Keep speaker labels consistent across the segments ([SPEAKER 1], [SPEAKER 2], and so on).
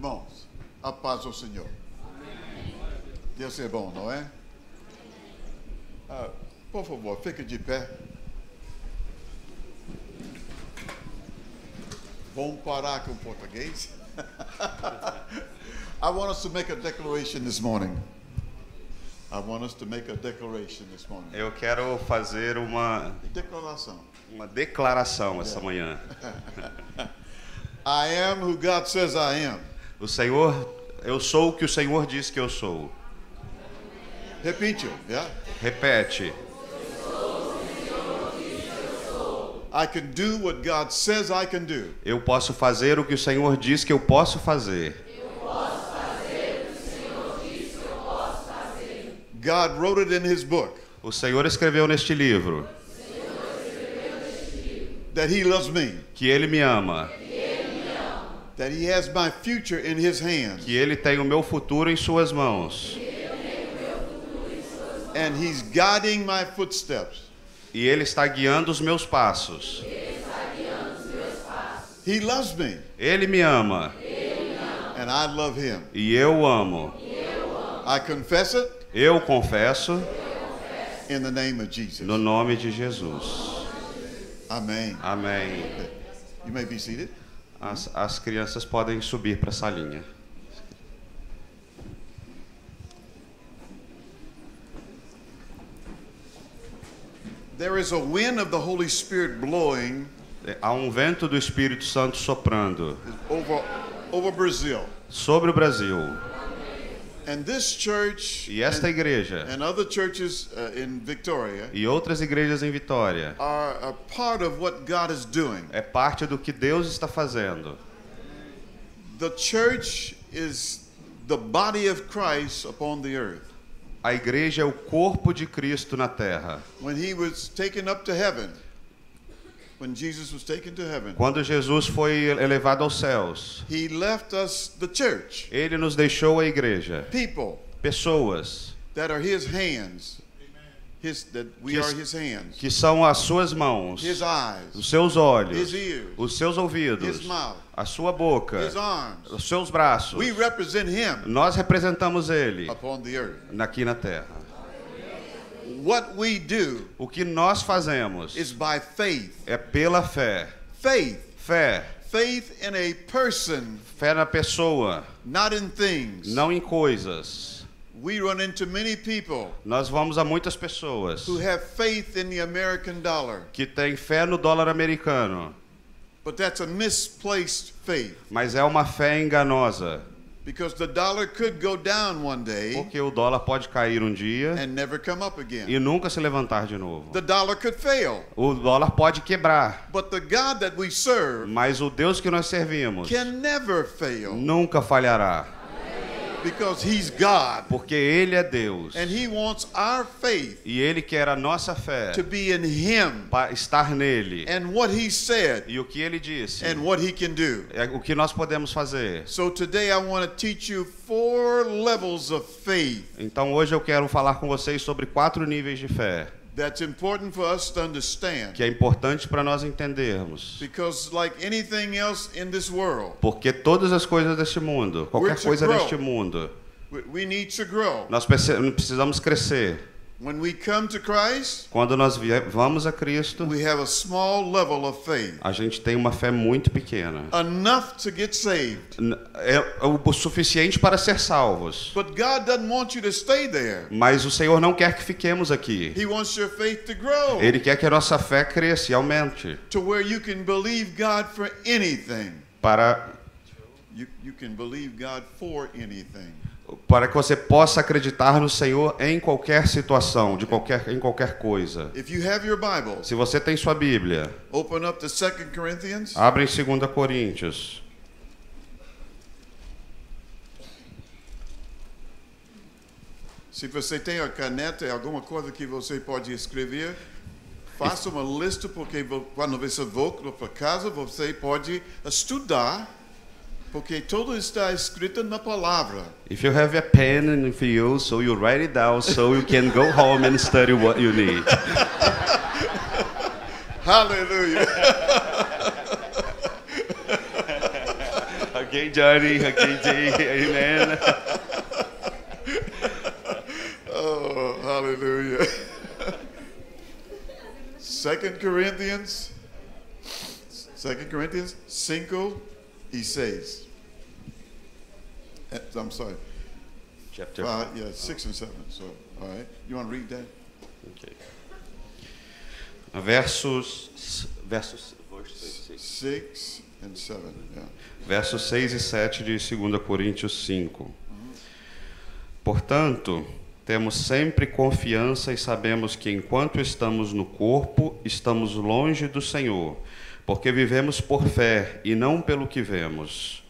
[SPEAKER 1] irmãos, a paz do Senhor. Deus é bom, não é? Por favor, fique de pé. Vamos parar com o português. I want us to make a declaration this morning.
[SPEAKER 2] Eu quero fazer uma declaração essa manhã.
[SPEAKER 1] I am who God says I am.
[SPEAKER 2] Eu sou o que o Senhor diz que eu sou.
[SPEAKER 1] Repite, yeah?
[SPEAKER 2] Repete.
[SPEAKER 1] I can do what God says I can do.
[SPEAKER 2] Eu posso fazer o que o Senhor diz que eu posso fazer.
[SPEAKER 1] God wrote it in his book.
[SPEAKER 2] O Senhor escreveu neste livro
[SPEAKER 1] That he loves me.
[SPEAKER 2] Que Ele me ama.
[SPEAKER 1] That he has my future in his hands.
[SPEAKER 2] Que Ele tem o meu futuro em suas mãos.
[SPEAKER 1] And he's guiding my footsteps.
[SPEAKER 2] E Ele está guiando os meus passos.
[SPEAKER 1] He loves me.
[SPEAKER 2] Ele me ama.
[SPEAKER 1] And I love him.
[SPEAKER 2] E eu amo.
[SPEAKER 1] I confess it.
[SPEAKER 2] Eu confesso.
[SPEAKER 1] In the name of Jesus.
[SPEAKER 2] No nome de Jesus.
[SPEAKER 1] Amém.
[SPEAKER 2] Amém.
[SPEAKER 1] You may be seated.
[SPEAKER 2] As crianças podem subir para a salinha.
[SPEAKER 1] There is a wind of the Holy Spirit blowing.
[SPEAKER 2] Há um vento do Espírito Santo soprando
[SPEAKER 1] over Brazil.
[SPEAKER 2] Sobre o Brasil.
[SPEAKER 1] And this church
[SPEAKER 2] e esta igreja
[SPEAKER 1] and other churches in Victoria
[SPEAKER 2] e outras igrejas em Vitória
[SPEAKER 1] are a part of what God is doing.
[SPEAKER 2] É parte do que Deus está fazendo.
[SPEAKER 1] The church is the body of Christ upon the earth.
[SPEAKER 2] A igreja é o corpo de Cristo na terra.
[SPEAKER 1] When he was taken up to heaven, when Jesus was taken to heaven,
[SPEAKER 2] quando Jesus foi elevado aos céus,
[SPEAKER 1] he left us the church.
[SPEAKER 2] Ele nos deixou a igreja.
[SPEAKER 1] People,
[SPEAKER 2] pessoas
[SPEAKER 1] that are his hands.
[SPEAKER 2] Que são as suas mãos,
[SPEAKER 1] his eyes,
[SPEAKER 2] os seus olhos,
[SPEAKER 1] his ears,
[SPEAKER 2] os seus ouvidos,
[SPEAKER 1] his mouth,
[SPEAKER 2] a sua boca,
[SPEAKER 1] his arms.
[SPEAKER 2] Os seus braços.
[SPEAKER 1] We represent him
[SPEAKER 2] Nós representamos Ele
[SPEAKER 1] upon the earth.
[SPEAKER 2] Aqui na terra.
[SPEAKER 1] What we do
[SPEAKER 2] o que nós fazemos
[SPEAKER 1] is by faith.
[SPEAKER 2] É pela fé.
[SPEAKER 1] Faith.
[SPEAKER 2] Fé.
[SPEAKER 1] Faith in a person.
[SPEAKER 2] Fé na pessoa.
[SPEAKER 1] Not in things.
[SPEAKER 2] Não em coisas.
[SPEAKER 1] We run into many people
[SPEAKER 2] Nós vamos a muitas pessoas
[SPEAKER 1] who have faith in the American dollar.
[SPEAKER 2] Que têm fé no dólar americano.
[SPEAKER 1] But that's a misplaced faith.
[SPEAKER 2] Mas é uma fé enganosa.
[SPEAKER 1] Because the dollar could go down one day.
[SPEAKER 2] Porque o dólar pode cair um dia
[SPEAKER 1] and never come up again.
[SPEAKER 2] E nunca se levantar de novo.
[SPEAKER 1] The dollar could fail.
[SPEAKER 2] O dólar pode quebrar.
[SPEAKER 1] But the God that we serve
[SPEAKER 2] Mas o Deus que nós servimos
[SPEAKER 1] can never fail.
[SPEAKER 2] Nunca falhará.
[SPEAKER 1] Because he's God.
[SPEAKER 2] Porque Ele é Deus.
[SPEAKER 1] And he wants our faith
[SPEAKER 2] e Ele quer a nossa fé
[SPEAKER 1] to be in him.
[SPEAKER 2] Para estar nele.
[SPEAKER 1] And what he said.
[SPEAKER 2] E o que Ele disse.
[SPEAKER 1] And what he can do.
[SPEAKER 2] É o que nós podemos fazer.
[SPEAKER 1] So today I want to teach you 4 levels of faith.
[SPEAKER 2] Então hoje eu quero falar com vocês sobre 4 níveis de fé.
[SPEAKER 1] That's important for us to understand.
[SPEAKER 2] Que é importante para nós entendermos.
[SPEAKER 1] Because like anything else in this world.
[SPEAKER 2] Porque todas as coisas deste mundo, qualquer coisa deste mundo,
[SPEAKER 1] we need to grow.
[SPEAKER 2] Nós precisamos crescer.
[SPEAKER 1] When we come to Christ,
[SPEAKER 2] quando nós vamos a Cristo,
[SPEAKER 1] we have a small level of faith.
[SPEAKER 2] A gente tem uma fé muito pequena.
[SPEAKER 1] Enough to get saved.
[SPEAKER 2] É o suficiente para ser salvos.
[SPEAKER 1] But God doesn't want you to stay there.
[SPEAKER 2] Mas o Senhor não quer que fiquemos aqui.
[SPEAKER 1] He wants your faith to grow.
[SPEAKER 2] Ele quer que a nossa fé cresça e aumente.
[SPEAKER 1] To where you can believe God for anything.
[SPEAKER 2] Para
[SPEAKER 1] you can believe God for anything.
[SPEAKER 2] Para que você possa acreditar no Senhor em qualquer situação, em qualquer coisa.
[SPEAKER 1] If you have your Bible,
[SPEAKER 2] se você tem sua Bíblia,
[SPEAKER 1] open up to 2 Corinthians.
[SPEAKER 2] Abre em 2 Coríntios.
[SPEAKER 1] Se você tem a caneta, alguma coisa que você pode escrever, faça uma lista, porque quando você volta para casa, você pode estudar. Porque tudo está escrito na palavra.
[SPEAKER 2] If you have a pen for you, so you write it down, so you can go home and study what you need.
[SPEAKER 1] Hallelujah.
[SPEAKER 2] Ok? Ok, Johnny. Ok, Jay. Amen.
[SPEAKER 1] Oh, hallelujah. 2 Corinthians 5:6. I'm sorry.
[SPEAKER 2] Chapter
[SPEAKER 1] 6 and 7. So, all right. You want to read that?
[SPEAKER 2] Okay. Versos
[SPEAKER 1] 6 and 7. Yeah.
[SPEAKER 2] Versos 6 e 7 de 2 Coríntios 5. Portanto, temos sempre confiança e sabemos que enquanto estamos no corpo, estamos longe do Senhor, porque vivemos por fé e não pelo que vemos.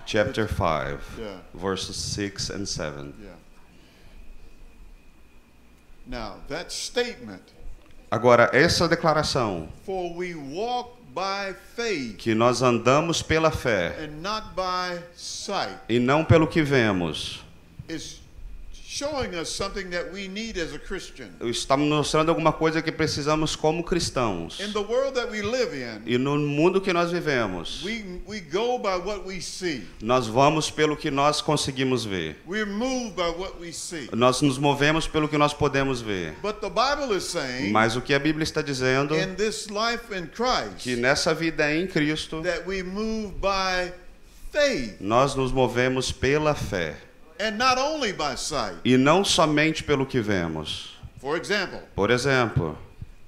[SPEAKER 2] Chapter 5, verses 6 and 7.
[SPEAKER 1] Yeah. Now, that statement,
[SPEAKER 2] Agora, essa declaração,
[SPEAKER 1] for we walk by faith
[SPEAKER 2] que nós andamos pela fé
[SPEAKER 1] and not by sight,
[SPEAKER 2] e não pelo que vemos,
[SPEAKER 1] is showing us something that we need as a Christian.
[SPEAKER 2] está mostrando alguma coisa que precisamos como cristãos.
[SPEAKER 1] In the world that we live in,
[SPEAKER 2] E no mundo que nós vivemos,
[SPEAKER 1] we go by what we see.
[SPEAKER 2] nós vamos pelo que nós conseguimos ver.
[SPEAKER 1] We're moved by what we see.
[SPEAKER 2] Nós nos movemos pelo que nós podemos ver.
[SPEAKER 1] But the Bible is saying,
[SPEAKER 2] Mas o que a Bíblia está dizendo,
[SPEAKER 1] in this life in Christ,
[SPEAKER 2] que nessa vida em Cristo,
[SPEAKER 1] that we move by faith
[SPEAKER 2] nós nos movemos pela fé.
[SPEAKER 1] and not only by sight.
[SPEAKER 2] E não somente pelo que vemos.
[SPEAKER 1] For example,
[SPEAKER 2] Por exemplo,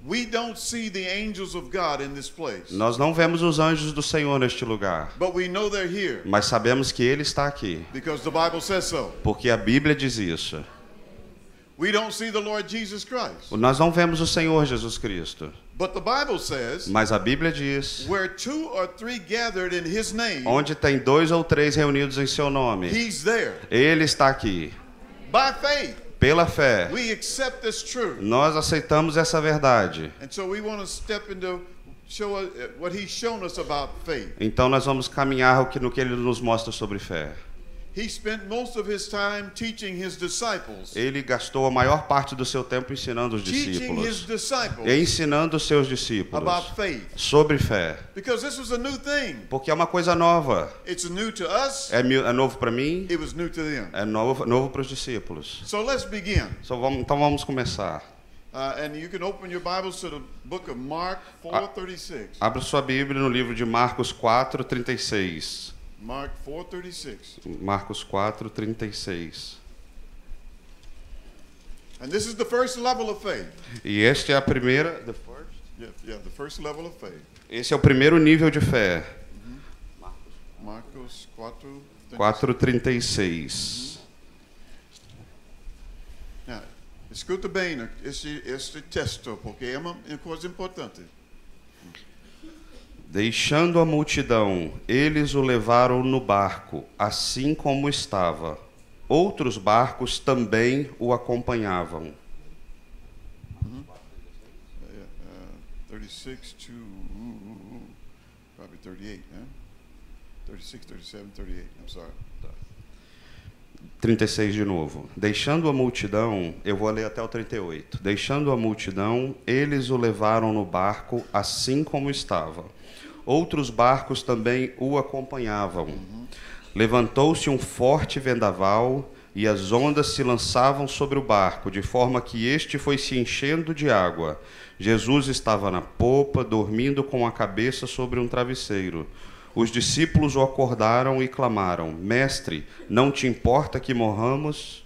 [SPEAKER 1] we don't see the angels of God in this place,
[SPEAKER 2] nós não vemos os anjos do Senhor neste lugar,
[SPEAKER 1] but we know they're here
[SPEAKER 2] mas sabemos que Ele está aqui,
[SPEAKER 1] because the Bible says so.
[SPEAKER 2] porque a Bíblia diz isso.
[SPEAKER 1] We don't see the Lord Jesus Christ,
[SPEAKER 2] Nós não vemos o Senhor Jesus Cristo,
[SPEAKER 1] but the Bible says,
[SPEAKER 2] mas a Bíblia diz,
[SPEAKER 1] where 2 or 3 gathered in His name,
[SPEAKER 2] onde tem 2 ou 3 reunidos em seu nome,
[SPEAKER 1] He's there.
[SPEAKER 2] Ele está aqui.
[SPEAKER 1] By faith,
[SPEAKER 2] Pela fé,
[SPEAKER 1] we accept this truth.
[SPEAKER 2] nós aceitamos essa verdade.
[SPEAKER 1] And so we want to step into show us what He's shown us about faith.
[SPEAKER 2] Então nós vamos caminhar no que Ele nos mostra sobre fé.
[SPEAKER 1] He spent most of His time teaching His disciples.
[SPEAKER 2] Ele gastou a maior parte do seu tempo ensinando os
[SPEAKER 1] Teaching His
[SPEAKER 2] discípulos.
[SPEAKER 1] disciples
[SPEAKER 2] E ensinando os seus discípulos
[SPEAKER 1] about faith.
[SPEAKER 2] sobre fé.
[SPEAKER 1] Because this was a new thing.
[SPEAKER 2] Porque é uma coisa nova.
[SPEAKER 1] It's new to us.
[SPEAKER 2] É novo para mim,
[SPEAKER 1] It was new to them.
[SPEAKER 2] é novo para os discípulos.
[SPEAKER 1] So let's begin.
[SPEAKER 2] Então vamos começar.
[SPEAKER 1] And you can open your Bibles to the book of Mark 4:36.
[SPEAKER 2] Abra sua Bíblia no livro de Marcos 4:36.
[SPEAKER 1] Mark 4:36.
[SPEAKER 2] Marcos 4:36.
[SPEAKER 1] And this is the first level of faith.
[SPEAKER 2] E este é a primeira.
[SPEAKER 1] The first level of faith.
[SPEAKER 2] Esse é o primeiro nível de fé.
[SPEAKER 1] Marcos 4:36.
[SPEAKER 2] 4:36.
[SPEAKER 1] Now, escuta bem este texto, porque é uma coisa importante.
[SPEAKER 2] Deixando a multidão, eles o levaram no barco, assim como estava. Outros barcos também o acompanhavam.
[SPEAKER 1] 36 to probably 38, né? 36, 37, 38. I'm sorry.
[SPEAKER 2] 36 de novo. Deixando a multidão, eu vou ler até o 38. Deixando a multidão, eles o levaram no barco, assim como estava. Outros barcos também o acompanhavam. Levantou-se um forte vendaval e as ondas se lançavam sobre o barco, de forma que este foi se enchendo de água. Jesus estava na popa, dormindo com a cabeça sobre um travesseiro. Os discípulos o acordaram e clamaram: Mestre, não te importa que morramos?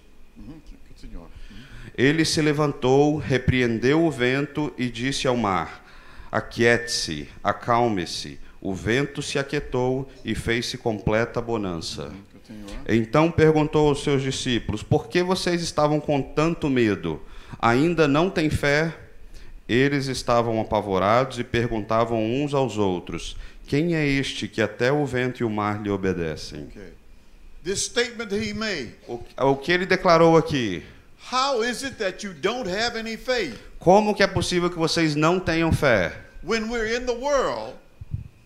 [SPEAKER 2] Ele se levantou, repreendeu o vento e disse ao mar: Aquiete-se, acalme-se. O vento se aquietou e fez-se completa bonança. Então perguntou aos seus discípulos: Por que vocês estavam com tanto medo? Ainda não têm fé? Eles estavam apavorados e perguntavam uns aos outros: Quem é este que até o vento e o mar lhe obedecem?
[SPEAKER 1] This statement that he made.
[SPEAKER 2] O que ele declarou aqui?
[SPEAKER 1] How is it that you don't have any faith?
[SPEAKER 2] Como que é possível que vocês não tenham fé?
[SPEAKER 1] When we're in the world,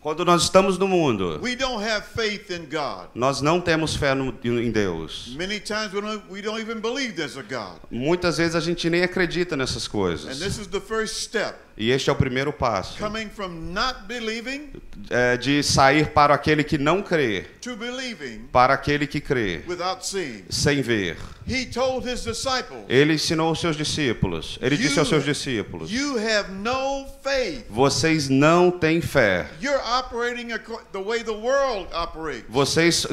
[SPEAKER 2] quando nós estamos no mundo,
[SPEAKER 1] we don't have faith in God.
[SPEAKER 2] Nós não temos fé em Deus.
[SPEAKER 1] Many times we don't even believe there's a God.
[SPEAKER 2] Muitas vezes a gente nem acredita nessas coisas.
[SPEAKER 1] And this is the first step.
[SPEAKER 2] E este é o primeiro passo.
[SPEAKER 1] Coming from not believing
[SPEAKER 2] De sair para aquele que não crê,
[SPEAKER 1] to believing
[SPEAKER 2] para aquele que crê,
[SPEAKER 1] without seeing.
[SPEAKER 2] sem ver.
[SPEAKER 1] He told his disciples,
[SPEAKER 2] Ele ensinou aos seus discípulos. Ele disse aos seus discípulos:
[SPEAKER 1] you have no faith.
[SPEAKER 2] vocês não têm fé.
[SPEAKER 1] You're operating the way the world operates.
[SPEAKER 2] Vocês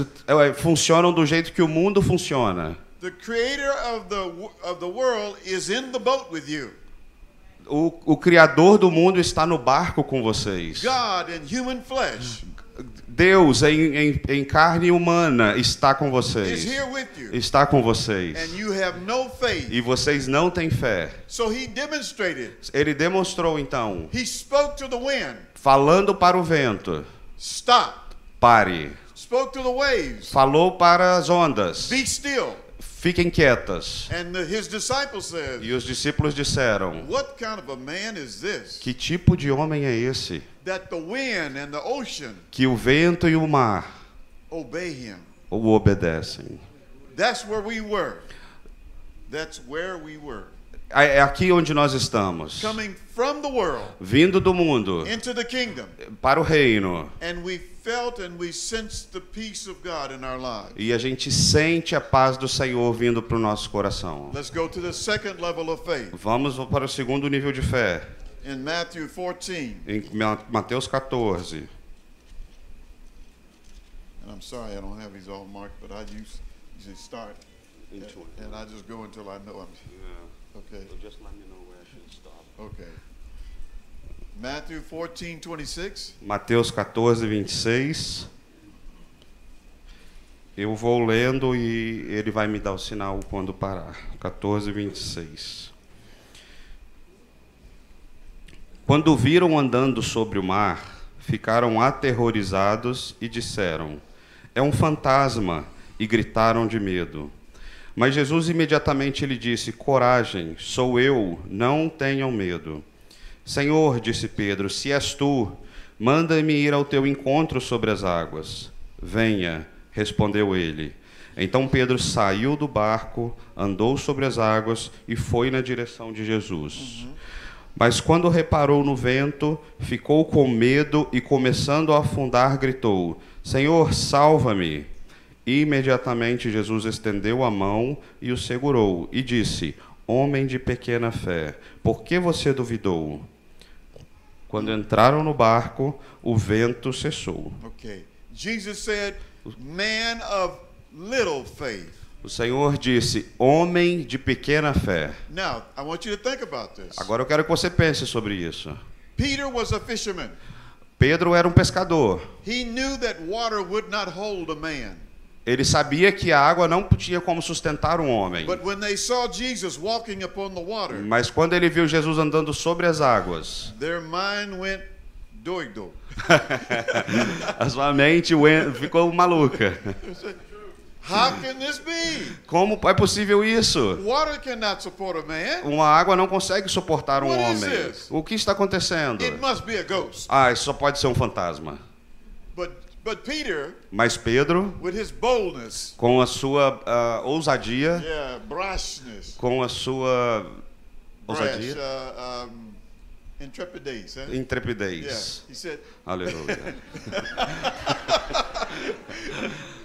[SPEAKER 2] funcionam do jeito que o mundo funciona.
[SPEAKER 1] The creator of the world is in the boat with you.
[SPEAKER 2] O Criador do mundo está no barco com vocês.
[SPEAKER 1] God in human flesh
[SPEAKER 2] Deus em carne humana está com
[SPEAKER 1] is
[SPEAKER 2] vocês.
[SPEAKER 1] here with you.
[SPEAKER 2] Está com vocês.
[SPEAKER 1] And you have no faith.
[SPEAKER 2] E vocês não têm fé.
[SPEAKER 1] So he demonstrated.
[SPEAKER 2] Ele demonstrou então,
[SPEAKER 1] He spoke to the wind.
[SPEAKER 2] falando para o vento:
[SPEAKER 1] Stop.
[SPEAKER 2] pare.
[SPEAKER 1] Spoke to the waves.
[SPEAKER 2] Falou para as ondas:
[SPEAKER 1] Be still.
[SPEAKER 2] fiquem quietas.
[SPEAKER 1] And his disciples said,
[SPEAKER 2] E os discípulos disseram:
[SPEAKER 1] what kind of a man is this?
[SPEAKER 2] que tipo de homem é esse,
[SPEAKER 1] That the wind and the ocean
[SPEAKER 2] que o vento e o mar
[SPEAKER 1] obey him.
[SPEAKER 2] o obedecem?
[SPEAKER 1] That's where we were. That's where we were.
[SPEAKER 2] É aqui onde nós estamos,
[SPEAKER 1] Coming from the world
[SPEAKER 2] vindo do mundo
[SPEAKER 1] into the kingdom.
[SPEAKER 2] para o reino.
[SPEAKER 1] And we felt and we sensed the peace of God in our lives.
[SPEAKER 2] E a gente sente a paz do Senhor vindo para o nosso coração.
[SPEAKER 1] Let's go to the second level of faith.
[SPEAKER 2] Vamos para o segundo nível de fé,
[SPEAKER 1] In Matthew 14.
[SPEAKER 2] em Mateus 14.
[SPEAKER 1] And I'm sorry I don't have these all marked, but I usually start. And I just go until I know I'm... Okay. Okay. Matthew 14:26.
[SPEAKER 2] Mateus 14, 26. Eu vou lendo e ele vai me dar o sinal quando parar. 14, 26. Quando o viram andando sobre o mar, ficaram aterrorizados e disseram: é um fantasma, e gritaram de medo. Mas Jesus imediatamente lhe disse: coragem, sou eu, não tenham medo. Senhor, disse Pedro, se és tu, manda-me ir ao teu encontro sobre as águas. Venha, respondeu ele. Então Pedro saiu do barco, andou sobre as águas e foi na direção de Jesus. Mas quando reparou no vento, ficou com medo e, começando a afundar, gritou: Senhor, salva-me! Imediatamente Jesus estendeu a mão e o segurou e disse: homem de pequena fé, por que você duvidou? Quando entraram no barco, o vento cessou.
[SPEAKER 1] Okay. Jesus said, man of little faith.
[SPEAKER 2] O Senhor disse: homem de pequena fé.
[SPEAKER 1] Now, I want you to think about this.
[SPEAKER 2] Agora eu quero que você pense sobre isso.
[SPEAKER 1] Peter was a fisherman.
[SPEAKER 2] Pedro era um pescador.
[SPEAKER 1] He knew that water would not hold a man.
[SPEAKER 2] Ele sabia que a água não tinha como sustentar um homem.
[SPEAKER 1] But when they saw Jesus walking upon the water,
[SPEAKER 2] Mas quando ele viu Jesus andando sobre as águas,
[SPEAKER 1] their mind went doido.
[SPEAKER 2] a sua mente ficou maluca.
[SPEAKER 1] How can this be?
[SPEAKER 2] Como é possível isso?
[SPEAKER 1] Water cannot support a man.
[SPEAKER 2] Uma água não consegue suportar um
[SPEAKER 1] What is
[SPEAKER 2] homem.
[SPEAKER 1] this?
[SPEAKER 2] O que está acontecendo?
[SPEAKER 1] It must be a ghost.
[SPEAKER 2] Isso só pode ser um fantasma.
[SPEAKER 1] But Peter,
[SPEAKER 2] Mas Pedro,
[SPEAKER 1] with his boldness,
[SPEAKER 2] com a sua ousadia,
[SPEAKER 1] brashness,
[SPEAKER 2] com a sua ousadia,
[SPEAKER 1] intrepidez, eh?
[SPEAKER 2] intrepidez.
[SPEAKER 1] He said,
[SPEAKER 2] Aleluia.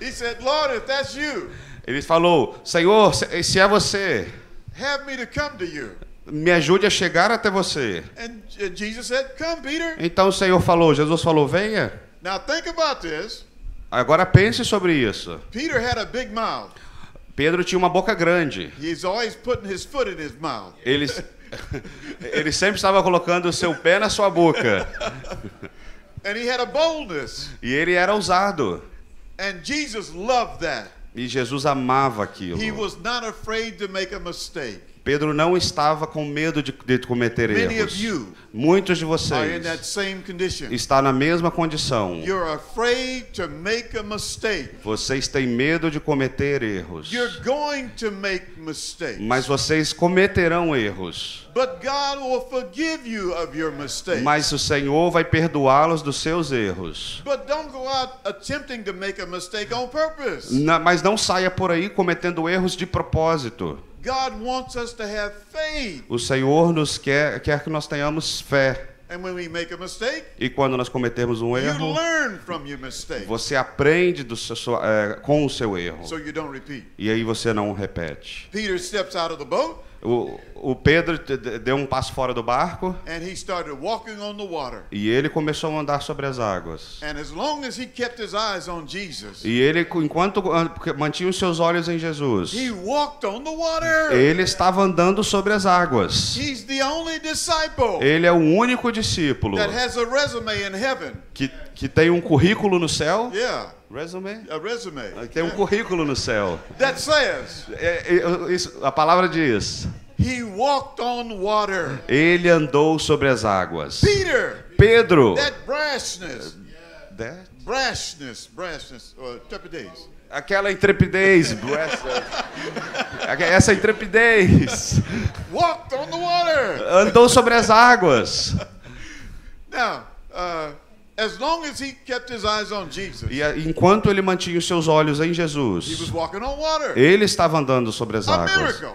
[SPEAKER 1] he said, Lord, if that's you,
[SPEAKER 2] Ele falou: Senhor, se é você,
[SPEAKER 1] have me to come to you.
[SPEAKER 2] me ajude a chegar até você.
[SPEAKER 1] And Jesus said, come, Peter.
[SPEAKER 2] Então o Senhor falou, Jesus falou: venha.
[SPEAKER 1] Now think about this.
[SPEAKER 2] Agora pense sobre isso.
[SPEAKER 1] Peter had a big mouth.
[SPEAKER 2] Pedro tinha uma boca grande.
[SPEAKER 1] He's always putting his foot in his mouth.
[SPEAKER 2] Ele sempre estava colocando o seu pé na sua boca.
[SPEAKER 1] And he had a boldness.
[SPEAKER 2] E ele era ousado.
[SPEAKER 1] And Jesus loved that.
[SPEAKER 2] E Jesus amava aquilo.
[SPEAKER 1] He was not afraid to make a mistake.
[SPEAKER 2] Pedro não estava com medo de cometer
[SPEAKER 1] Many
[SPEAKER 2] erros.
[SPEAKER 1] of you
[SPEAKER 2] Muitos de
[SPEAKER 1] are in that
[SPEAKER 2] vocês
[SPEAKER 1] same condition.
[SPEAKER 2] estão na mesma condição.
[SPEAKER 1] You're afraid to make a mistake.
[SPEAKER 2] Vocês têm medo de cometer erros.
[SPEAKER 1] You're going to make mistakes.
[SPEAKER 2] Mas vocês cometerão erros.
[SPEAKER 1] But God will forgive you of your mistakes.
[SPEAKER 2] Mas o Senhor vai perdoá-los dos seus erros.
[SPEAKER 1] But don't go out attempting to make a mistake on purpose.
[SPEAKER 2] Mas não saia por aí cometendo erros de propósito.
[SPEAKER 1] God wants us to have faith.
[SPEAKER 2] O Senhor nos quer que nós tenhamos fé.
[SPEAKER 1] And when we make a mistake,
[SPEAKER 2] E quando nós cometemos um
[SPEAKER 1] you
[SPEAKER 2] erro,
[SPEAKER 1] learn from your mistake,
[SPEAKER 2] você aprende com o seu erro.
[SPEAKER 1] so you don't repeat.
[SPEAKER 2] E aí você não repete.
[SPEAKER 1] Peter steps out of the boat,
[SPEAKER 2] O Pedro deu um passo fora do barco
[SPEAKER 1] and he started walking on the water.
[SPEAKER 2] e ele começou a andar sobre as águas.
[SPEAKER 1] And as long as he kept his eyes on Jesus,
[SPEAKER 2] E ele, enquanto mantinha os seus olhos em Jesus,
[SPEAKER 1] he walked on the water.
[SPEAKER 2] ele estava andando sobre as águas.
[SPEAKER 1] He's the only disciple
[SPEAKER 2] Ele é o único discípulo
[SPEAKER 1] that has a resume in heaven.
[SPEAKER 2] que tem um currículo no céu.
[SPEAKER 1] Yeah,
[SPEAKER 2] Resume?
[SPEAKER 1] a resume.
[SPEAKER 2] Tem um currículo no céu.
[SPEAKER 1] That says
[SPEAKER 2] A palavra diz:
[SPEAKER 1] he walked on water.
[SPEAKER 2] ele andou sobre as águas.
[SPEAKER 1] Peter,
[SPEAKER 2] Pedro,
[SPEAKER 1] that brashness, or trepidation.
[SPEAKER 2] aquela intrepidez, essa intrepidez,
[SPEAKER 1] Walked on the water.
[SPEAKER 2] andou sobre as águas.
[SPEAKER 1] Now, as long as he kept his eyes on Jesus,
[SPEAKER 2] E enquanto ele mantinha os seus olhos em
[SPEAKER 1] he was
[SPEAKER 2] Jesus,
[SPEAKER 1] walking on water.
[SPEAKER 2] ele estava andando sobre as
[SPEAKER 1] A
[SPEAKER 2] águas.
[SPEAKER 1] miracle.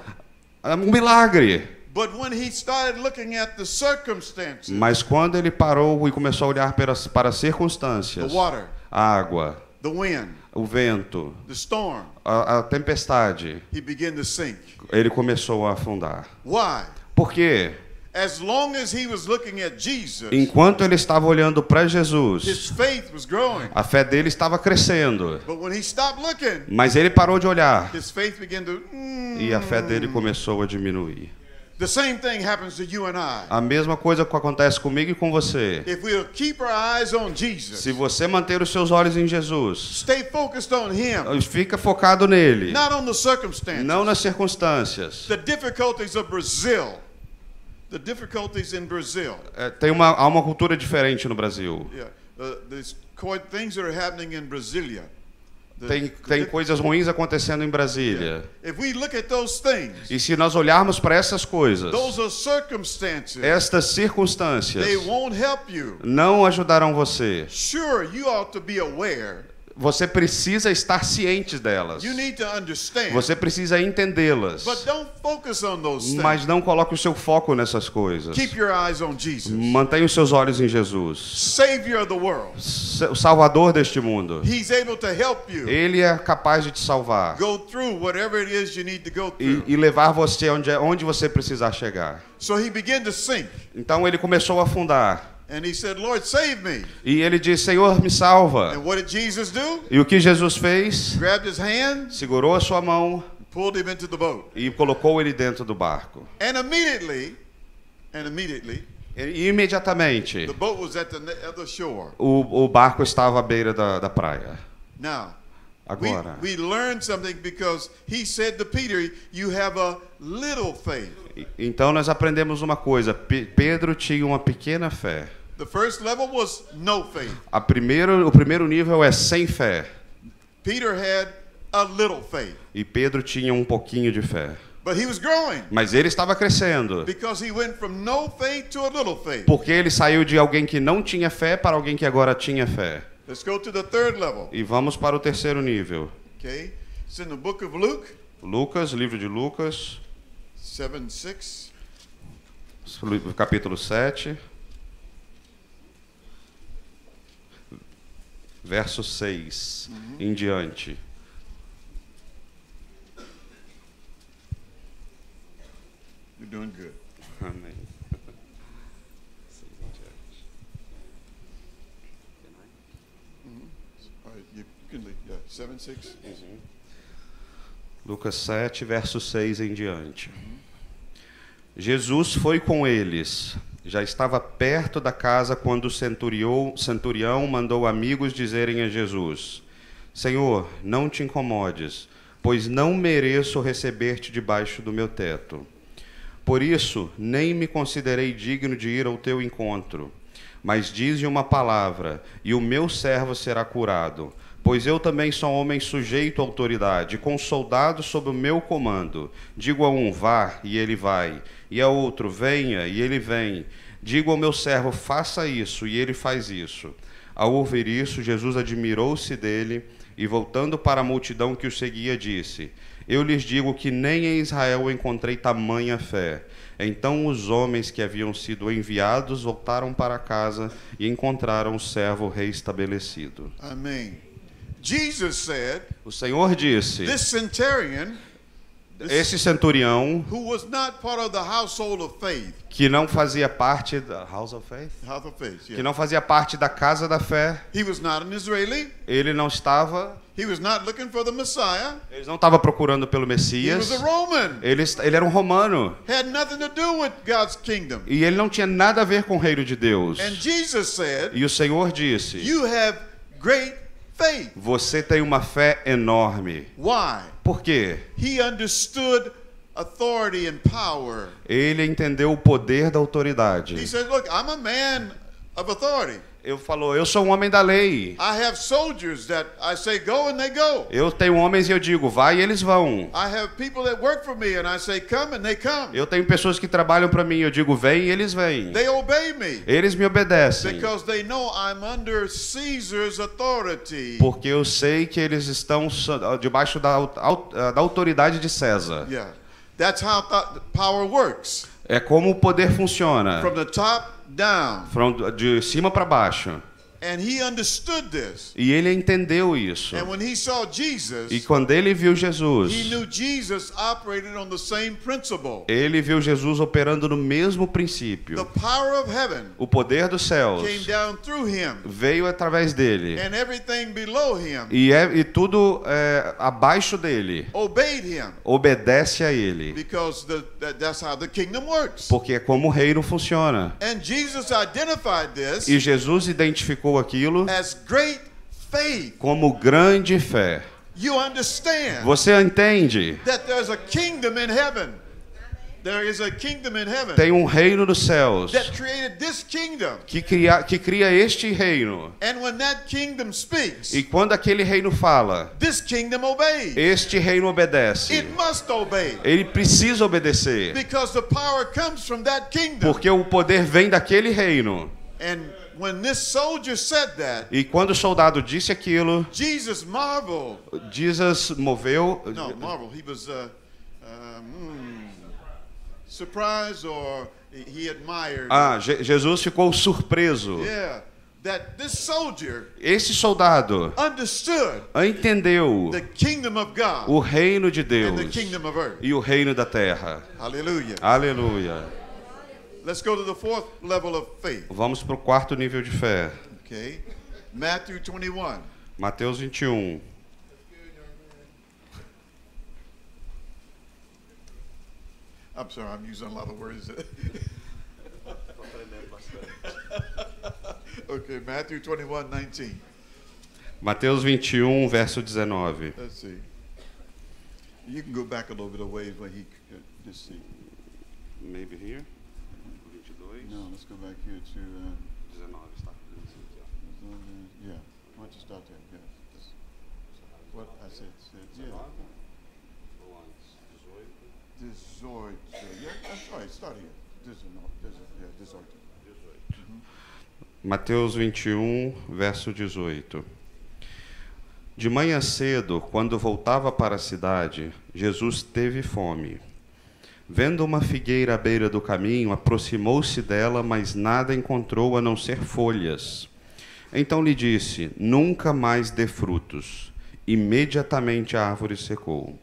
[SPEAKER 2] Um milagre.
[SPEAKER 1] But when he started looking at the circumstances,
[SPEAKER 2] Mas quando ele parou e começou a olhar para as
[SPEAKER 1] the
[SPEAKER 2] circunstâncias,
[SPEAKER 1] water,
[SPEAKER 2] a água,
[SPEAKER 1] the wind,
[SPEAKER 2] o vento,
[SPEAKER 1] the storm,
[SPEAKER 2] a tempestade,
[SPEAKER 1] he began to sink.
[SPEAKER 2] ele começou a afundar.
[SPEAKER 1] Why?
[SPEAKER 2] Por quê?
[SPEAKER 1] As long as he was looking at Jesus,
[SPEAKER 2] Enquanto ele estava olhando para
[SPEAKER 1] his
[SPEAKER 2] Jesus,
[SPEAKER 1] faith was growing.
[SPEAKER 2] a fé dele estava crescendo.
[SPEAKER 1] But when he stopped looking,
[SPEAKER 2] Mas ele parou de olhar
[SPEAKER 1] his faith began to.
[SPEAKER 2] e a fé dele começou a diminuir.
[SPEAKER 1] The same thing happens to you and I.
[SPEAKER 2] A mesma coisa que acontece comigo e com você.
[SPEAKER 1] If we'll keep our eyes on Jesus,
[SPEAKER 2] Se você manter os seus olhos em Jesus,
[SPEAKER 1] stay focused on him,
[SPEAKER 2] fica focado nele,
[SPEAKER 1] not on the circumstances.
[SPEAKER 2] não nas circunstâncias.
[SPEAKER 1] The difficulties of Brazil. The difficulties in Brazil.
[SPEAKER 2] Há uma cultura diferente no Brasil.
[SPEAKER 1] Yeah. These things that are happening in Brasilia.
[SPEAKER 2] Tem coisas ruins acontecendo em Brasília.
[SPEAKER 1] If we look at those things,
[SPEAKER 2] E se nós olharmos para essas coisas,
[SPEAKER 1] those are circumstances.
[SPEAKER 2] estas circunstâncias
[SPEAKER 1] They won't help you.
[SPEAKER 2] não ajudarão você.
[SPEAKER 1] Sure, you ought to be aware.
[SPEAKER 2] Você precisa estar ciente delas.
[SPEAKER 1] You need to understand.
[SPEAKER 2] Você precisa entendê-las.
[SPEAKER 1] But don't focus on those things.
[SPEAKER 2] Mas não coloque o seu foco nessas coisas.
[SPEAKER 1] Keep your eyes on Jesus,
[SPEAKER 2] Mantenha os seus olhos em Jesus,
[SPEAKER 1] Savior of the world.
[SPEAKER 2] o Salvador deste mundo.
[SPEAKER 1] He's able to help you
[SPEAKER 2] Ele é capaz de te salvar
[SPEAKER 1] go through whatever it is you need to go through.
[SPEAKER 2] e levar você onde você precisar chegar.
[SPEAKER 1] So he began to sink.
[SPEAKER 2] Então ele começou a afundar.
[SPEAKER 1] And he said, Lord, save me.
[SPEAKER 2] E ele disse: Senhor, me salva.
[SPEAKER 1] And what did Jesus do?
[SPEAKER 2] E o que Jesus fez?
[SPEAKER 1] Grabbed his hand,
[SPEAKER 2] Segurou a sua mão
[SPEAKER 1] pulled him into the boat.
[SPEAKER 2] e colocou ele dentro do barco.
[SPEAKER 1] And immediately,
[SPEAKER 2] E imediatamente,
[SPEAKER 1] the boat was at the other shore.
[SPEAKER 2] o barco estava à beira da praia.
[SPEAKER 1] Now,
[SPEAKER 2] Agora,
[SPEAKER 1] we learned something because he said to Peter, you have a little faith.
[SPEAKER 2] então nós aprendemos uma coisa. Pedro tinha uma pequena fé.
[SPEAKER 1] The first level was no faith.
[SPEAKER 2] O primeiro nível é sem fé.
[SPEAKER 1] Peter had a little faith.
[SPEAKER 2] E Pedro tinha um pouquinho de fé.
[SPEAKER 1] But he was growing
[SPEAKER 2] Mas ele estava crescendo.
[SPEAKER 1] because he went from no faith to a little faith.
[SPEAKER 2] Porque ele saiu de alguém que não tinha fé para alguém que agora tinha fé.
[SPEAKER 1] Let's go to the third level.
[SPEAKER 2] E vamos para o terceiro nível.
[SPEAKER 1] Okay? It's in the book of Luke,
[SPEAKER 2] Lucas, livro de Lucas,
[SPEAKER 1] 7:6.
[SPEAKER 2] capítulo 7, verso 6 em diante.
[SPEAKER 1] You're doing good.
[SPEAKER 2] Amém.
[SPEAKER 1] All right, you can leave. Yeah, 7:6.
[SPEAKER 2] Lucas 7, verso 6 em diante. Jesus foi com eles. Já estava perto da casa quando o centurião mandou amigos dizerem a Jesus: Senhor, não te incomodes, pois não mereço receber-te debaixo do meu teto. Por isso, nem me considerei digno de ir ao teu encontro. Mas dize uma palavra, e o meu servo será curado. Pois eu também sou homem sujeito à autoridade, com soldados sob o meu comando. Digo a um, vá, e ele vai. E a outro, venha, e ele vem. Digo ao meu servo, faça isso, e ele faz isso. Ao ouvir isso, Jesus admirou-se dele E voltando para a multidão que o seguia, disse: Eu lhes digo que nem em Israel encontrei tamanha fé. Então os homens que haviam sido enviados voltaram para casa e encontraram o servo reestabelecido.
[SPEAKER 1] Amém. Jesus said,
[SPEAKER 2] O Senhor disse:
[SPEAKER 1] this centurion,
[SPEAKER 2] esse centurião,
[SPEAKER 1] who was not part of the household of faith,
[SPEAKER 2] que não fazia parte da House of Faith,
[SPEAKER 1] house of faith,
[SPEAKER 2] que
[SPEAKER 1] yeah.
[SPEAKER 2] não fazia parte da casa da fé,
[SPEAKER 1] He was not an Israeli.
[SPEAKER 2] ele não estava,
[SPEAKER 1] He was not looking for the Messiah.
[SPEAKER 2] ele não estava procurando pelo
[SPEAKER 1] He
[SPEAKER 2] Messias,
[SPEAKER 1] was a Roman.
[SPEAKER 2] ele era um romano,
[SPEAKER 1] Had nothing to do with God's kingdom.
[SPEAKER 2] e ele não tinha nada a ver com o reino de Deus.
[SPEAKER 1] And Jesus said,
[SPEAKER 2] E o Senhor disse:
[SPEAKER 1] you have great faith.
[SPEAKER 2] Você tem uma fé enorme.
[SPEAKER 1] Why?
[SPEAKER 2] Por quê?
[SPEAKER 1] He understood authority and power.
[SPEAKER 2] Ele entendeu o poder da
[SPEAKER 1] He
[SPEAKER 2] autoridade.
[SPEAKER 1] said, look, I'm a man of authority.
[SPEAKER 2] Ele falou: eu sou um homem da lei.
[SPEAKER 1] I have soldiers that I say go and they go.
[SPEAKER 2] Eu tenho homens e eu digo, vai e eles vão.
[SPEAKER 1] I have people that work for me and I say come and they come.
[SPEAKER 2] Eu tenho pessoas que trabalham para mim e eu digo, vem e eles vêm.
[SPEAKER 1] They obey me
[SPEAKER 2] Eles me obedecem.
[SPEAKER 1] because they know I'm under Caesar's authority.
[SPEAKER 2] Porque eu sei que eles estão debaixo da autoridade de César.
[SPEAKER 1] Yeah. That's how power works.
[SPEAKER 2] É como o poder funciona.
[SPEAKER 1] From the top down.
[SPEAKER 2] De cima para baixo.
[SPEAKER 1] And he understood this.
[SPEAKER 2] E ele entendeu isso.
[SPEAKER 1] And when he saw Jesus,
[SPEAKER 2] E quando ele viu Jesus,
[SPEAKER 1] he knew Jesus operated on the same principle.
[SPEAKER 2] ele viu Jesus operando no mesmo princípio.
[SPEAKER 1] The power of heaven
[SPEAKER 2] O poder dos céus
[SPEAKER 1] came down through him,
[SPEAKER 2] veio através dele.
[SPEAKER 1] and everything below him
[SPEAKER 2] E tudo abaixo dele
[SPEAKER 1] obeyed him,
[SPEAKER 2] obedece a ele.
[SPEAKER 1] because that's how the kingdom works.
[SPEAKER 2] Porque é como o reino funciona.
[SPEAKER 1] And Jesus identified this
[SPEAKER 2] E Jesus identificou aquilo
[SPEAKER 1] as great faith.
[SPEAKER 2] como grande fé.
[SPEAKER 1] You understand
[SPEAKER 2] Você entende?
[SPEAKER 1] that there's a kingdom in heaven. There is a kingdom in heaven
[SPEAKER 2] Tem um reino dos céus
[SPEAKER 1] that created this kingdom.
[SPEAKER 2] que cria este reino.
[SPEAKER 1] And when that kingdom speaks,
[SPEAKER 2] E quando aquele reino fala,
[SPEAKER 1] this kingdom obeys.
[SPEAKER 2] este reino obedece.
[SPEAKER 1] It must obey,
[SPEAKER 2] Ele precisa obedecer.
[SPEAKER 1] because the power comes from that kingdom.
[SPEAKER 2] Porque o poder vem daquele reino.
[SPEAKER 1] And when this soldier said that,
[SPEAKER 2] E quando o soldado disse aquilo,
[SPEAKER 1] Jesus marveled.
[SPEAKER 2] Jesus moveu.
[SPEAKER 1] No, marvel. He was surprised, or he admired.
[SPEAKER 2] Jesus ficou surpreso.
[SPEAKER 1] Yeah, that this soldier
[SPEAKER 2] Esse soldado
[SPEAKER 1] understood
[SPEAKER 2] entendeu
[SPEAKER 1] the kingdom of God
[SPEAKER 2] o reino de
[SPEAKER 1] and the
[SPEAKER 2] Deus
[SPEAKER 1] kingdom of earth.
[SPEAKER 2] e o reino da terra.
[SPEAKER 1] Hallelujah.
[SPEAKER 2] Aleluia.
[SPEAKER 1] Let's go to the fourth level of faith.
[SPEAKER 2] Vamos para o quarto nível de fé.
[SPEAKER 1] Okay, Matthew 21.
[SPEAKER 2] Mateus 21.
[SPEAKER 1] I'm sorry, I'm using a lot of words. Okay, Matthew 21:19.
[SPEAKER 2] Mateus 21, verso 19.
[SPEAKER 1] Let's see. You can go back a little bit of ways where he could just see.
[SPEAKER 2] Maybe here. 22.
[SPEAKER 1] No, let's go back here to.
[SPEAKER 2] 19 está.
[SPEAKER 1] Yeah, why don't you start there? Yeah. What I said. Yeah. Disorder. Yeah, that's right. Start here. Disorder.
[SPEAKER 2] Mateus 21, verso 18. De manhã cedo, quando voltava para a cidade, Jesus teve fome. Vendo uma figueira à beira do caminho, aproximou-se dela, mas nada encontrou a não ser folhas. Então lhe disse: nunca mais dê frutos. Imediatamente a árvore secou.